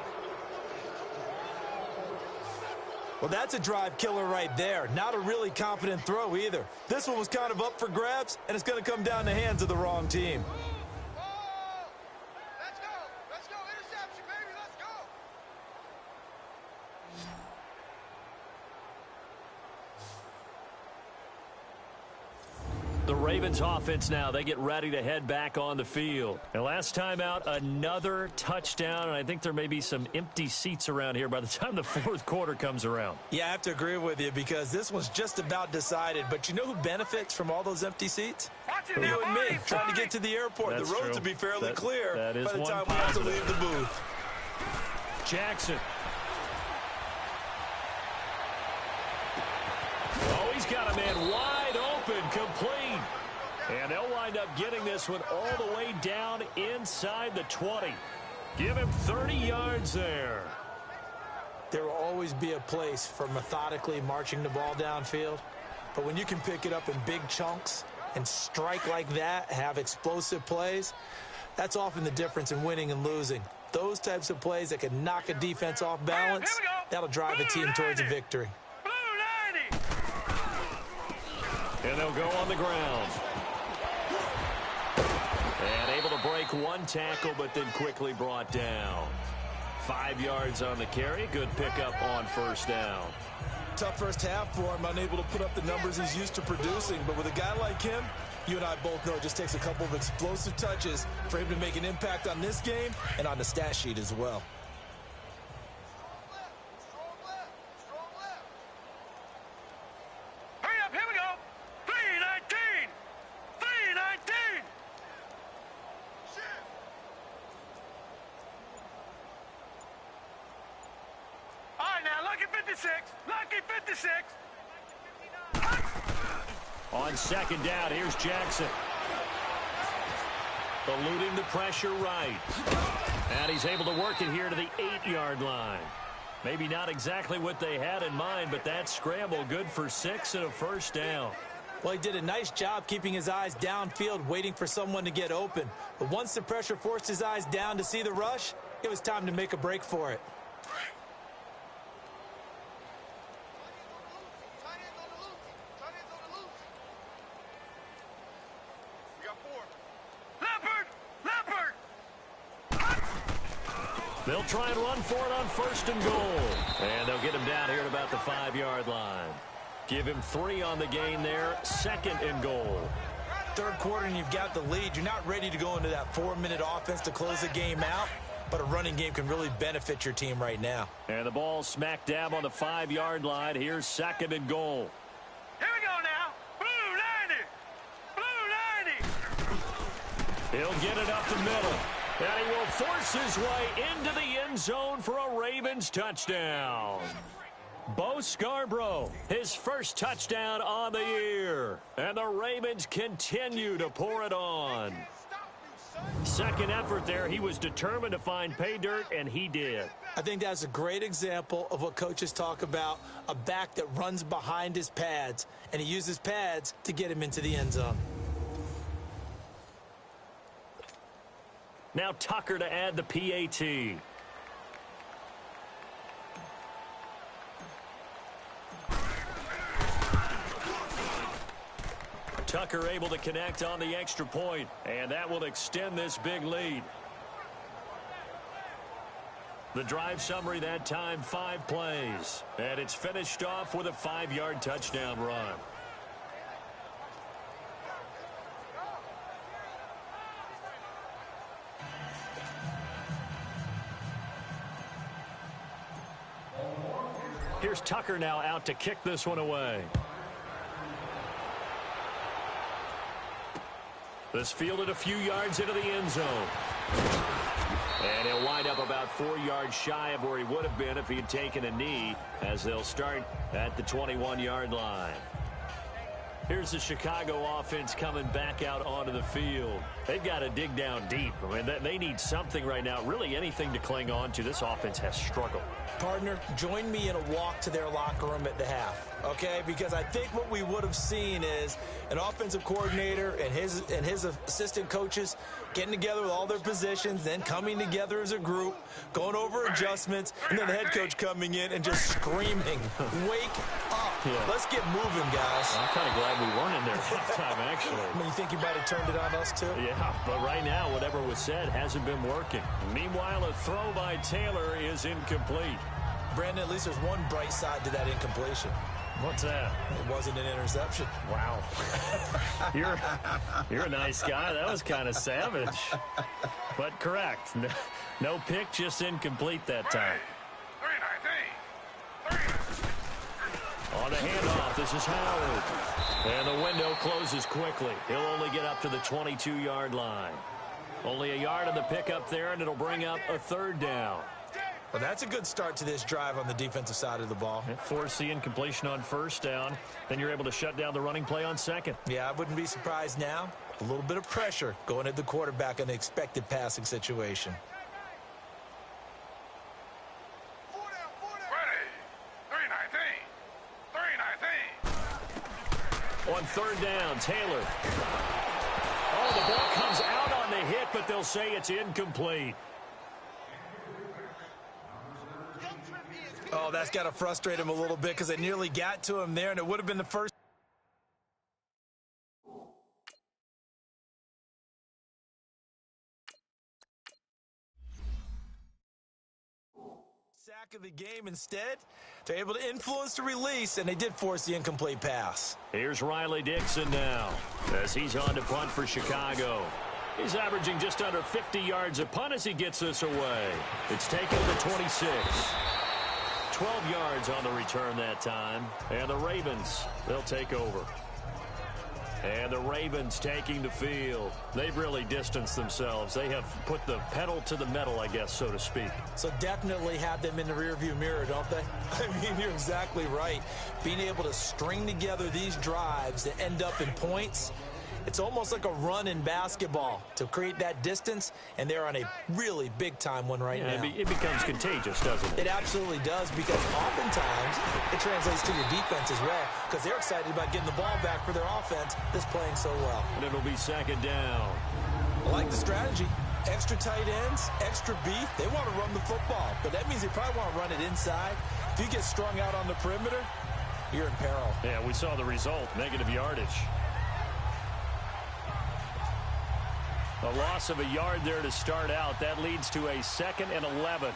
Well, that's a drive killer right there. Not a really confident throw either. This one was kind of up for grabs, and it's going to come down the hands of the wrong team. Let's go. Let's go. Interception, baby. Let's go. The Ravens offense now, they get ready to head back on the field. And last time out, another touchdown, and I think there may be some empty seats around here by the time the fourth quarter comes around. Yeah, I have to agree with you because this one's just about decided. But you know who benefits from all those empty seats? You and me, trying to get to the airport. That's the roads true. will be fairly clear that is by the one time we have to positive. leave the booth. Jackson. Oh, he's got a man wide open, complete. And they'll wind up getting this one all the way down inside the 20. Give him 30 yards there. There will always be a place for methodically marching the ball downfield. But when you can pick it up in big chunks and strike like that, have explosive plays, that's often the difference in winning and losing. Those types of plays that can knock a defense off balance, that'll drive a team towards a victory. Blue 90. And they'll go on the ground. And able to break one tackle, but then quickly brought down. 5 yards on the carry. Good pickup on first down. Tough first half for him, unable to put up the numbers he's used to producing. But with a guy like him, you and I both know it just takes a couple of explosive touches for him to make an impact on this game and on the stat sheet as well. Strong left. Strong left. Hurry up, here we go. 319. 319. Shit. All right, now, lucky 56. Lucky 56. On second down, here's Jackson. Eluding the pressure right. And he's able to work it here to the 8-yard line. Maybe not exactly what they had in mind, but that scramble good for 6 and a first down. Well, he did a nice job keeping his eyes downfield, waiting for someone to get open. But once the pressure forced his eyes down to see the rush, it was time to make a break for it. Tight ends on the loose. Tight ends on the loose. We got 4. Leopard. Leopard. They'll try and run for it on first and goal. And they'll get him down here at about the 5-yard line. Give him 3 on the gain there. Second and goal. Third quarter and you've got the lead. You're not ready to go into that 4-minute offense to close the game out, but a running game can really benefit your team right now. And the ball smack dab on the 5-yard line. Here's second and goal. Here we go now. Blue 90. Blue 90. He'll get it up the middle. And he will force his way into the end zone for a Ravens touchdown. Bo Scarborough, his first touchdown on the year. And the Ravens continue to pour it on. Second effort there, he was determined to find pay dirt, and he did. I think that's a great example of what coaches talk about, a back that runs behind his pads, and he uses pads to get him into the end zone. Now Tucker to add the PAT. Tucker able to connect on the extra point, and that will extend this big lead. The drive summary that time, 5 plays, and it's finished off with a 5-yard touchdown run. Here's Tucker now out to kick this one away. This fielded a few yards into the end zone. And he'll wind up about 4 yards shy of where he would have been if he had taken a knee, as they'll start at the 21-yard line. Here's the Chicago offense coming back out onto the field. They've got to dig down deep. I mean, they need something right now, really anything to cling on to. This offense has struggled. Partner, join me in a walk to their locker room at the half, okay? Because I think what we would have seen is an offensive coordinator and his assistant coaches getting together with all their positions, then coming together as a group, going over adjustments, and then the head coach coming in and just screaming, "Wake up. Yeah. Let's get moving, guys." I'm kind of glad we weren't in there halftime, actually. I mean, you think you might have turned it on us, too? Yeah, but right now, whatever was said hasn't been working. Meanwhile, a throw by Taylor is incomplete. Brandon, at least there's one bright side to that incompletion. What's that? It wasn't an interception. Wow. You're a nice guy. That was kind of savage. But correct. No pick, just incomplete that time. On the handoff, this is Howard. And the window closes quickly. He'll only get up to the 22-yard line. Only a yard on the pickup there, and it'll bring up a third down. Well, that's a good start to this drive on the defensive side of the ball. Force the incompletion on first down. Then you're able to shut down the running play on second. Yeah, I wouldn't be surprised now. A little bit of pressure going at the quarterback in the expected passing situation. On third down, Taylor. Oh, the ball comes out on the hit, but they'll say it's incomplete. Oh, that's got to frustrate him a little bit because they nearly got to him there, and it would have been the first sack of the game. Instead, they're able to influence the release, and they did force the incomplete pass. Here's Riley Dixon now as he's on to punt for Chicago. He's averaging just under 50 yards a punt as he gets this away. It's taken to 26. 12 yards on the return that time. And the Ravens, they'll take over. And the Ravens taking the field. They've really distanced themselves. They have put the pedal to the metal, I guess, so to speak. So definitely have them in the rearview mirror, don't they? I mean, you're exactly right. Being able to string together these drives that end up in points, it's almost like a run in basketball to create that distance, and they're on a really big-time one right now. It becomes contagious, doesn't it? It absolutely does, because oftentimes it translates to your defense as well, because they're excited about getting the ball back for their offense that's playing so well. And it'll be second down. I like the strategy. Extra tight ends, extra beef. They want to run the football, but that means they probably want to run it inside. If you get strung out on the perimeter, you're in peril. Yeah, we saw the result, negative yardage. A loss of a yard there to start out. That leads to a 2nd and 11.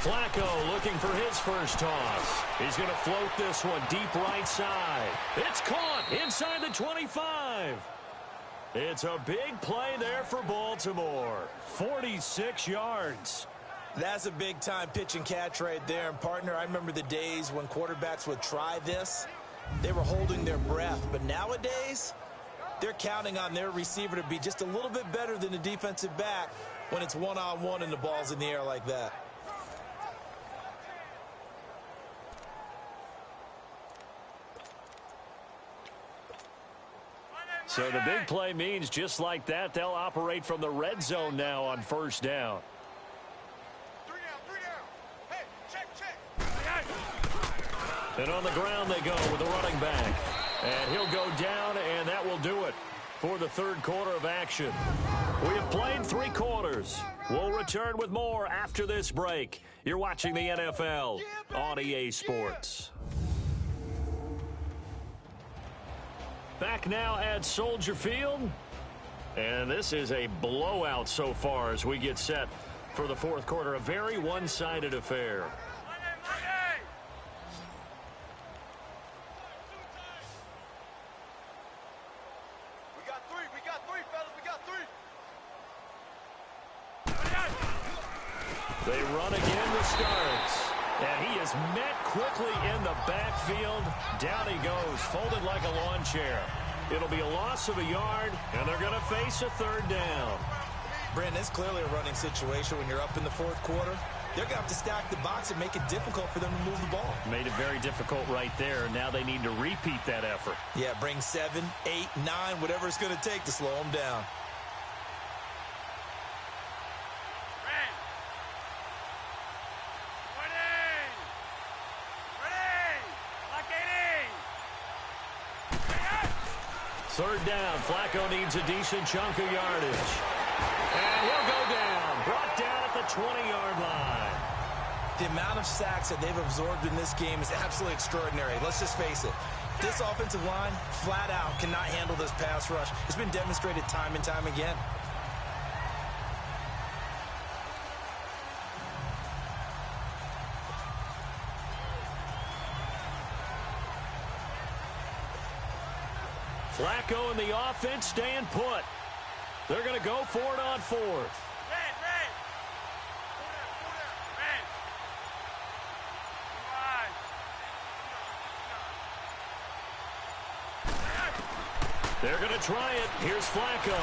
Flacco looking for his first toss. He's going to float this one deep right side. It's caught inside the 25. It's a big play there for Baltimore. 46 yards. That's a big-time pitch and catch right there. And, partner, I remember the days when quarterbacks would try this. They were holding their breath. But nowadays, they're counting on their receiver to be just a little bit better than the defensive back when it's one-on-one and the ball's in the air like that. So the big play means just like that, they'll operate from the red zone now on first down. And on the ground they go with the running back. And he'll go down, and that will do it for the third quarter of action. We have played 3 quarters. We'll return with more after this break. You're watching the NFL on EA Sports. Back now at Soldier Field. And this is a blowout so far as we get set for the fourth quarter. A very one-sided affair. They run again to Starks. And he is met quickly in the backfield. Down he goes, folded like a lawn chair. It'll be a loss of a yard, and they're going to face a third down. Brandon, it's clearly a running situation when you're up in the fourth quarter. They're going to have to stack the box and make it difficult for them to move the ball. Made it very difficult right there. Now they need to repeat that effort. Yeah, bring 7, 8, 9, whatever it's going to take to slow them down. Third down. Flacco needs a decent chunk of yardage. And he'll go down. Brought down at the 20-yard line. The amount of sacks that they've absorbed in this game is absolutely extraordinary. Let's just face it. This offensive line, flat out, cannot handle this pass rush. It's been demonstrated time and time again. Flacco and the offense staying put. They're going to go for it on fourth. They're going to try it. Here's Flacco.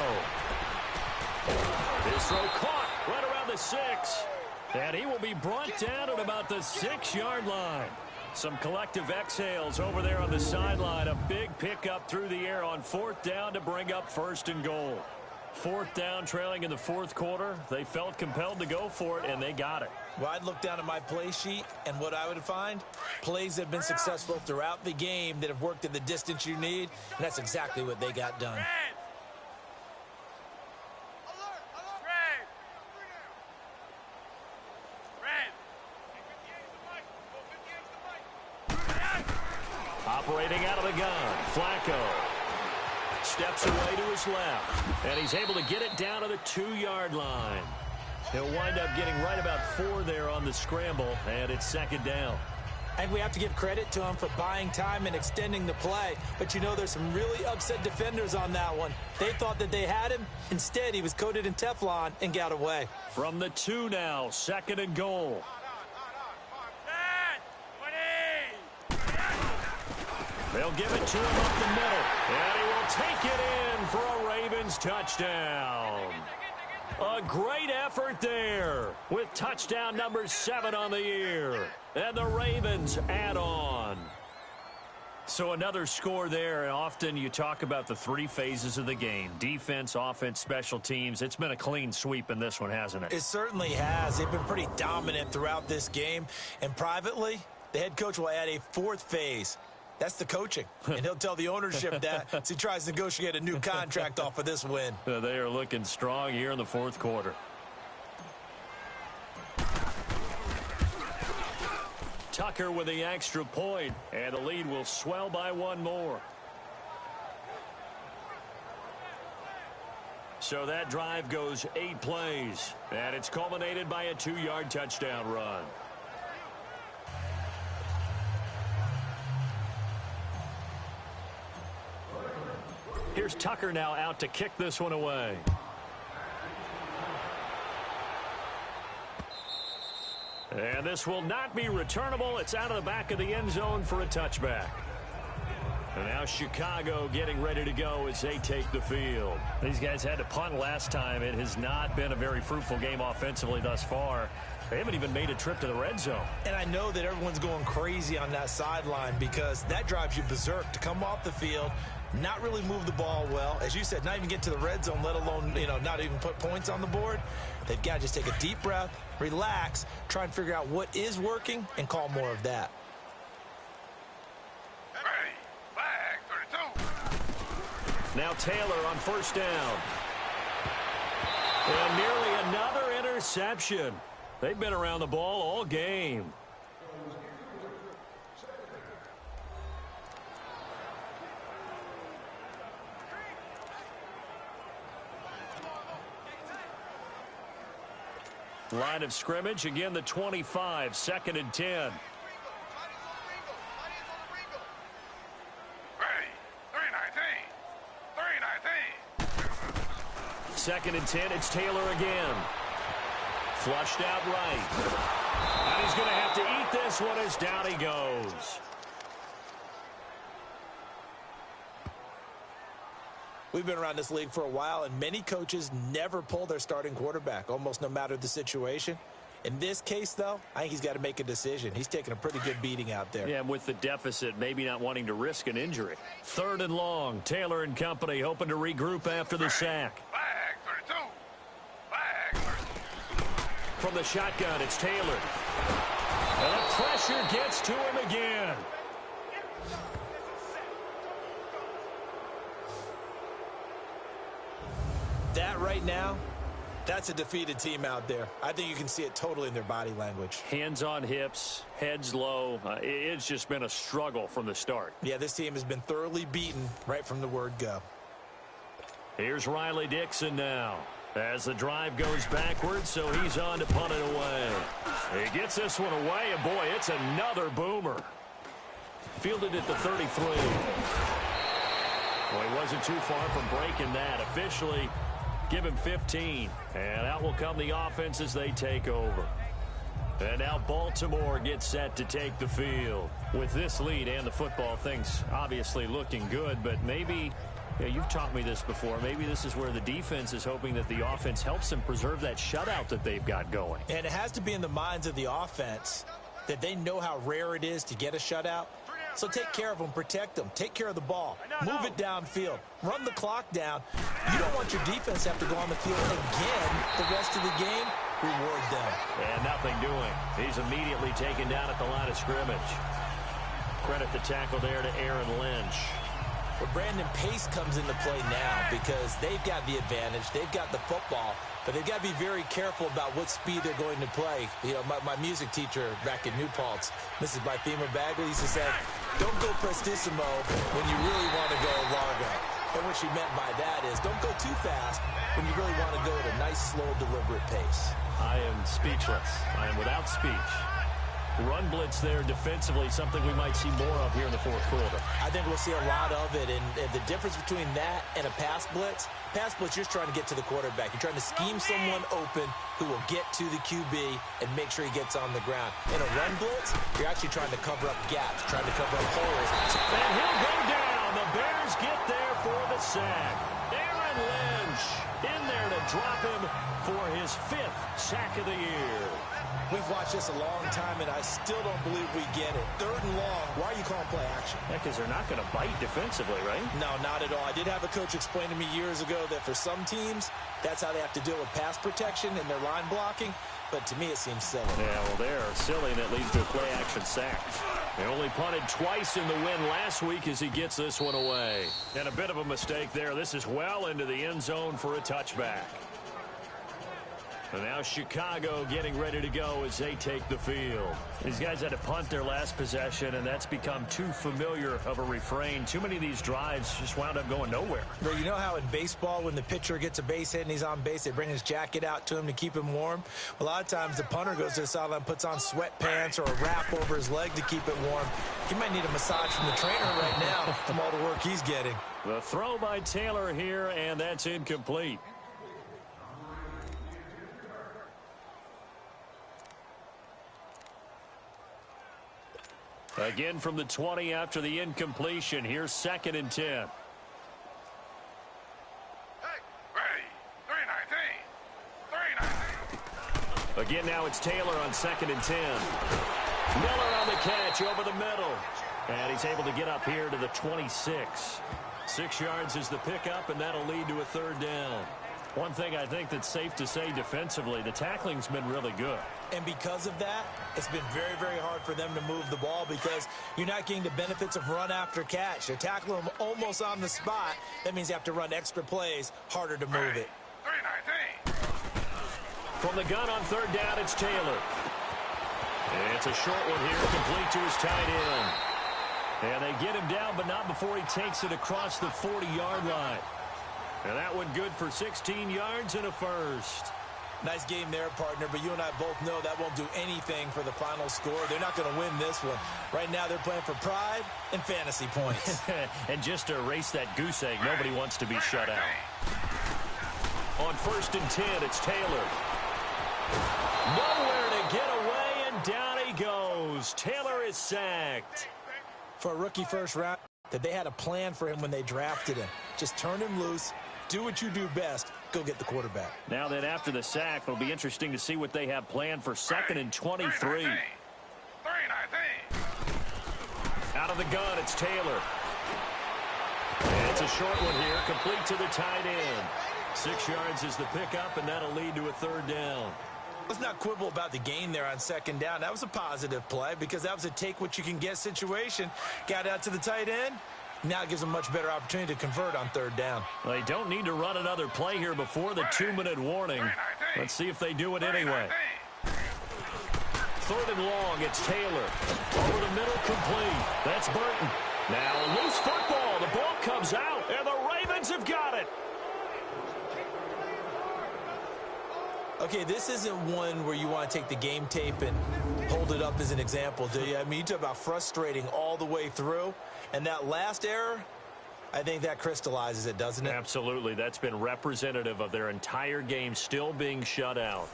His throw caught right around the 6. And he will be brought down at about the 6-yard line. Some collective exhales over there on the sideline. A big pickup through the air on fourth down to bring up first and goal. Fourth down, trailing in the fourth quarter. They felt compelled to go for it, and they got it. Well, I'd look down at my play sheet, and what I would find, plays that have been successful throughout the game that have worked at the distance you need, and that's exactly what they got done. Operating out of the gun, Flacco steps away to his left, and he's able to get it down to the 2-yard line. He'll wind up getting right about 4 there on the scramble, and it's second down. And we have to give credit to him for buying time and extending the play. But, you know, there's some really upset defenders on that one. They thought that they had him. Instead, he was coated in Teflon and got away. From the 2 now, second and goal. They'll give it to him up the middle, and he will take it in for a Ravens touchdown. A great effort there with touchdown number 7 on the year. And the Ravens add on. So another score there, and often you talk about the 3 phases of the game. Defense, offense, special teams. It's been a clean sweep in this one, hasn't it? It certainly has. They've been pretty dominant throughout this game. And privately, the head coach will add a 4th phase. That's the coaching, and he'll tell the ownership that as he tries to negotiate a new contract off of this win. They are looking strong here in the fourth quarter. Tucker with the extra point, and the lead will swell by 1 more. So that drive goes 8 plays, and it's culminated by a 2-yard touchdown run. Here's Tucker now out to kick this one away. And this will not be returnable. It's out of the back of the end zone for a touchback. And now Chicago getting ready to go as they take the field. These guys had to punt last time. It has not been a very fruitful game offensively thus far. They haven't even made a trip to the red zone. And I know that everyone's going crazy on that sideline because that drives you berserk to come off the field, not really move the ball well. As you said, not even get to the red zone, let alone, not even put points on the board. They've got to just take a deep breath, relax, try and figure out what is working, and call more of that. Now Taylor on first down. And nearly another interception. They've been around the ball all game. Line of scrimmage, again the 25, 2nd and 10. Second and 10, it's Taylor again. Flushed out right. And he's going to have to eat this one as down he goes. We've been around this league for a while, and many coaches never pull their starting quarterback, almost no matter the situation. In this case, though, I think he's got to make a decision. He's taking a pretty good beating out there. Yeah, and with the deficit, maybe not wanting to risk an injury. 3rd and long. Taylor and company hoping to regroup after the sack. Flag 32. Flag 32. From the shotgun, it's Taylor. And the pressure gets to him again. That right now, that's a defeated team out there. I think you can see it totally in their body language. Hands on hips, heads low. It's just been a struggle from the start. Yeah, this team has been thoroughly beaten right from the word go. Here's Riley Dixon now. As the drive goes backwards, so he's on to punt it away. He gets this one away, and boy, it's another boomer. Fielded at the 33. Well, he wasn't too far from breaking that. Officially, give him 15. And out will come the offense as they take over. And now Baltimore gets set to take the field. With this lead and the football, things obviously looking good, but maybe, you've taught me this before, maybe this is where the defense is hoping that the offense helps them preserve that shutout that they've got going. And it has to be in the minds of the offense that they know how rare it is to get a shutout. So take care of them, protect them, take care of the ball, move it downfield, run the clock down. You don't want your defense to have to go on the field again the rest of the game. Reward them. And nothing doing. He's immediately taken down at the line of scrimmage. Credit the tackle there to Aaron Lynch. Well, Brandon, pace comes into play now because they've got the advantage. They've got the football, but they've got to be very careful about what speed they're going to play. You know, my music teacher back in New Paltz, Mrs. Bythema Bagley, used to say, don't go prestissimo when you really want to go largo. And what she meant by that is don't go too fast when you really want to go at a nice, slow, deliberate pace. I am speechless. I am without speech. Run blitz there defensively, something we might see more of here in the 4th quarter. I think we'll see a lot of it, and the difference between that and a pass blitz, you're just trying to get to the quarterback. You're trying to scheme someone open who will get to the QB and make sure he gets on the ground. In a run blitz, you're actually trying to cover up gaps, trying to cover up holes. And he'll go down. The Bears get there for the sack. Aaron Lynch in there to drop him for his 5th sack of the year. We've watched this a long time, and I still don't believe we get it. 3rd and long, why are you calling play action? Yeah, because they're not going to bite defensively, right? No, not at all. I did have a coach explain to me years ago that for some teams, that's how they have to deal with pass protection and their line blocking. But to me, it seems silly. Yeah, well, they're silly, and that leads to a play-action sack. They only punted twice in the win last week as he gets this one away. And a bit of a mistake there. This is well into the end zone for a touchback. And now Chicago getting ready to go as they take the field. These guys had to punt their last possession, and that's become too familiar of a refrain. Too many of these drives just wound up going nowhere. Well, you know how in baseball, when the pitcher gets a base hit and he's on base, they bring his jacket out to him to keep him warm? A lot of times the punter goes to the sideline, puts on sweatpants or a wrap over his leg to keep it warm. He might need a massage from the trainer right now from all the work he's getting. The throw by Taylor here, and that's incomplete. Again from the 20 after the incompletion. Here's 2nd and 10. Hey, ready. 3-19. 3-19. Again, now it's Taylor on 2nd and 10. Miller on the catch over the middle. And he's able to get up here to the 26. 6 yards is the pickup, and that'll lead to a 3rd down. One thing I think that's safe to say defensively, the tackling's been really good. And because of that, it's been very, very hard for them to move the ball because you're not getting the benefits of run after catch. They're tackling them almost on the spot. That means you have to run extra plays, harder to move it. 3-19. From the gun on 3rd down, it's Taylor. And it's a short one here, complete to his tight end. And they get him down, but not before he takes it across the 40-yard line. And that one good for 16 yards and a first. Nice game there, partner, but you and I both know that won't do anything for the final score. They're not going to win this one. Right now, they're playing for pride and fantasy points. And just to erase that goose egg, nobody wants to be shut out. On 1st and 10, it's Taylor. Nowhere to get away, and down he goes. Taylor is sacked. For a rookie first round, that they had a plan for him when they drafted him. Just turn him loose, do what you do best, go get the quarterback. Now then, after the sack, it'll be interesting to see what they have planned for 2nd and 23. Out of the gun, it's Taylor. And it's a short one here, complete to the tight end. 6 yards is the pickup, and that'll lead to a 3rd down. Let's not quibble about the gain there on 2nd down. That was a positive play because that was a take-what-you-can-get situation. Got out to the tight end. Now it gives them a much better opportunity to convert on 3rd down. They don't need to run another play here before the 2-minute warning. Let's see if they do it anyway. 3rd and long, it's Taylor. Over the middle, complete. That's Burton. Now a loose football. The ball comes out, and the Ravens have got it. Okay, this isn't one where you want to take the game tape and hold it up as an example, do you? I mean, you talk about frustrating all the way through. And that last error, I think that crystallizes it, doesn't it? Absolutely. That's been representative of their entire game still being shut out.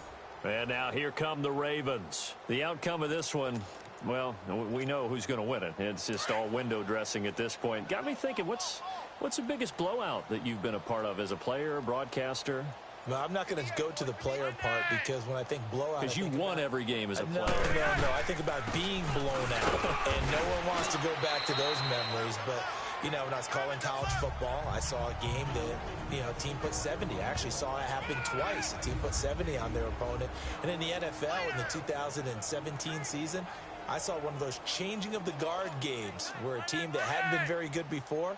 And now here come the Ravens. The outcome of this one, well, we know who's going to win it. It's just all window dressing at this point. Got me thinking, what's the biggest blowout that you've been a part of as a player, broadcaster? No, I'm not going to go to the player part because when I think blowout... Because you won every game as a player. No. I think about being blown out, and no one wants to go back to those memories. But, you know, when I was calling college football, I saw a game that, you know, a team put 70. I actually saw it happen twice. A team put 70 on their opponent. And in the NFL, in the 2017 season, I saw one of those changing of the guard games where a team that hadn't been very good before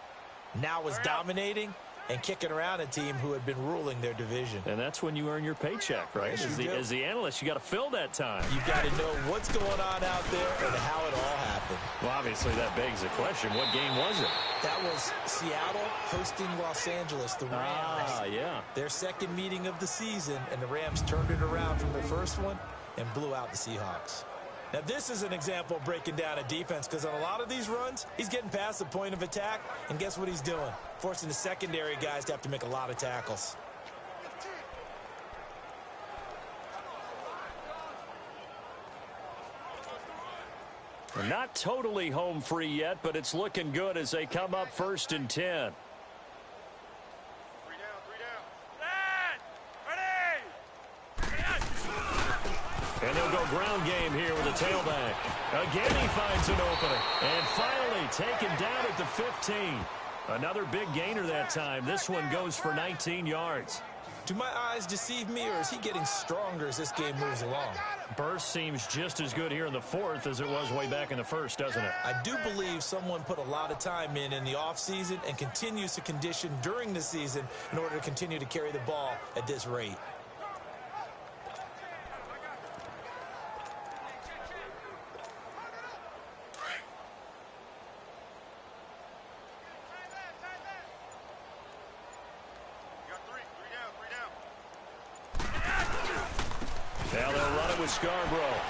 now was dominating and kicking around a team who had been ruling their division. And that's when you earn your paycheck, right? Yes, as the analyst, you got to fill that time. You've got to know what's going on out there and how it all happened. Well, obviously, that begs the question, what game was it? That was Seattle hosting Los Angeles, the Rams. Ah, yeah. Their 2nd meeting of the season, and the Rams turned it around from their 1st one and blew out the Seahawks. Now, this is an example of breaking down a defense because on a lot of these runs, he's getting past the point of attack, and guess what he's doing? Forcing the secondary guys to have to make a lot of tackles. They're not totally home free yet, but it's looking good as they come up 1st and 10. And they'll go ground game here with a tailback. Again, he finds an opening. And finally taken down at the 15. Another big gainer that time. This one goes for 19 yards. Do my eyes deceive me, or is he getting stronger as this game moves along? Burst seems just as good here in the 4th as it was way back in the 1st, doesn't it? I do believe someone put a lot of time in the offseason and continues to condition during the season in order to continue to carry the ball at this rate. Now they'll run it with Scarborough.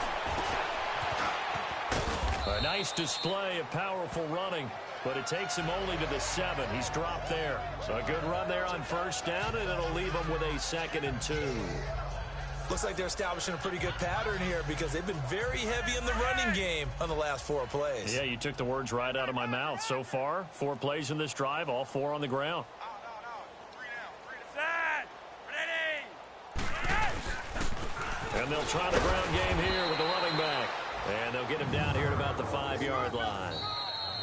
A nice display of powerful running, but it takes him only to the 7. He's dropped there. So a good run there on 1st down, and it'll leave him with a 2nd and 2. Looks like they're establishing a pretty good pattern here because they've been very heavy in the running game on the last 4 plays. Yeah, you took the words right out of my mouth. So far, 4 plays in this drive, all 4 on the ground. And they'll try the ground game here with the running back. And they'll get him down here at about the 5-yard line.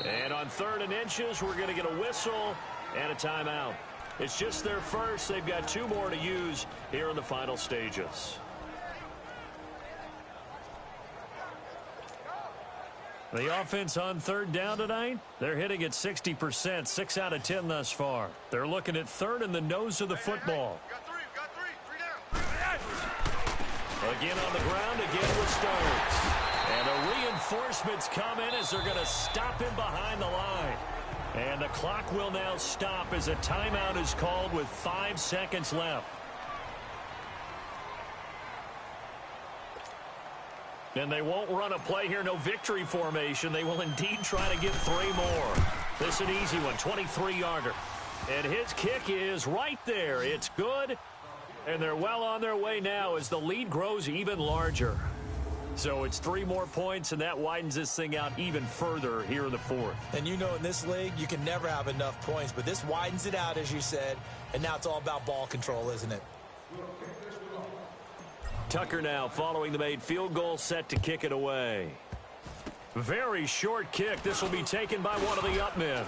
And on 3rd and inches, we're going to get a whistle and a timeout. It's just their first. They've got 2 more to use here in the final stages. The offense on 3rd down tonight, they're hitting at 60%, 6 out of 10 thus far. They're looking at 3rd in the nose of the football. Again on the ground, again with Starks. And the reinforcements come in as they're going to stop him behind the line. And the clock will now stop as a timeout is called with 5 seconds left. And they won't run a play here, no victory formation. They will indeed try to get 3 more. This is an easy one, 23-yarder. And his kick is right there. It's good. And they're well on their way now as the lead grows even larger. So it's 3 more points, and that widens this thing out even further here in the 4th. And you know in this league, you can never have enough points, but this widens it out, as you said, and now it's all about ball control, isn't it? Tucker now following the made field goal, set to kick it away. Very short kick. This will be taken by one of the up men.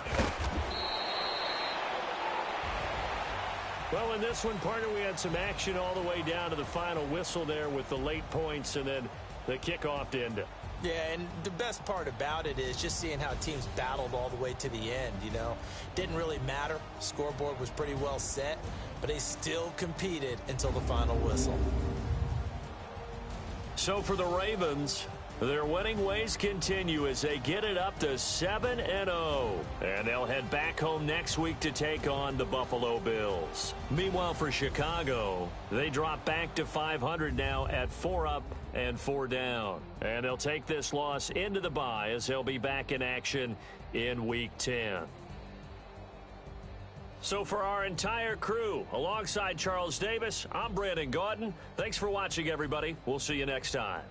Well, in this one, partner, we had some action all the way down to the final whistle there with the late points and then the kickoff to end it. Yeah, and the best part about it is just seeing how teams battled all the way to the end, you know. Didn't really matter. Scoreboard was pretty well set, but they still competed until the final whistle. So for the Ravens, their winning ways continue as they get it up to 7-0. And they'll head back home next week to take on the Buffalo Bills. Meanwhile, for Chicago, they drop back to 500 now at 4 up and 4 down. And they'll take this loss into the bye as they'll be back in action in Week 10. So for our entire crew, alongside Charles Davis, I'm Brandon Gaudin. Thanks for watching, everybody. We'll see you next time.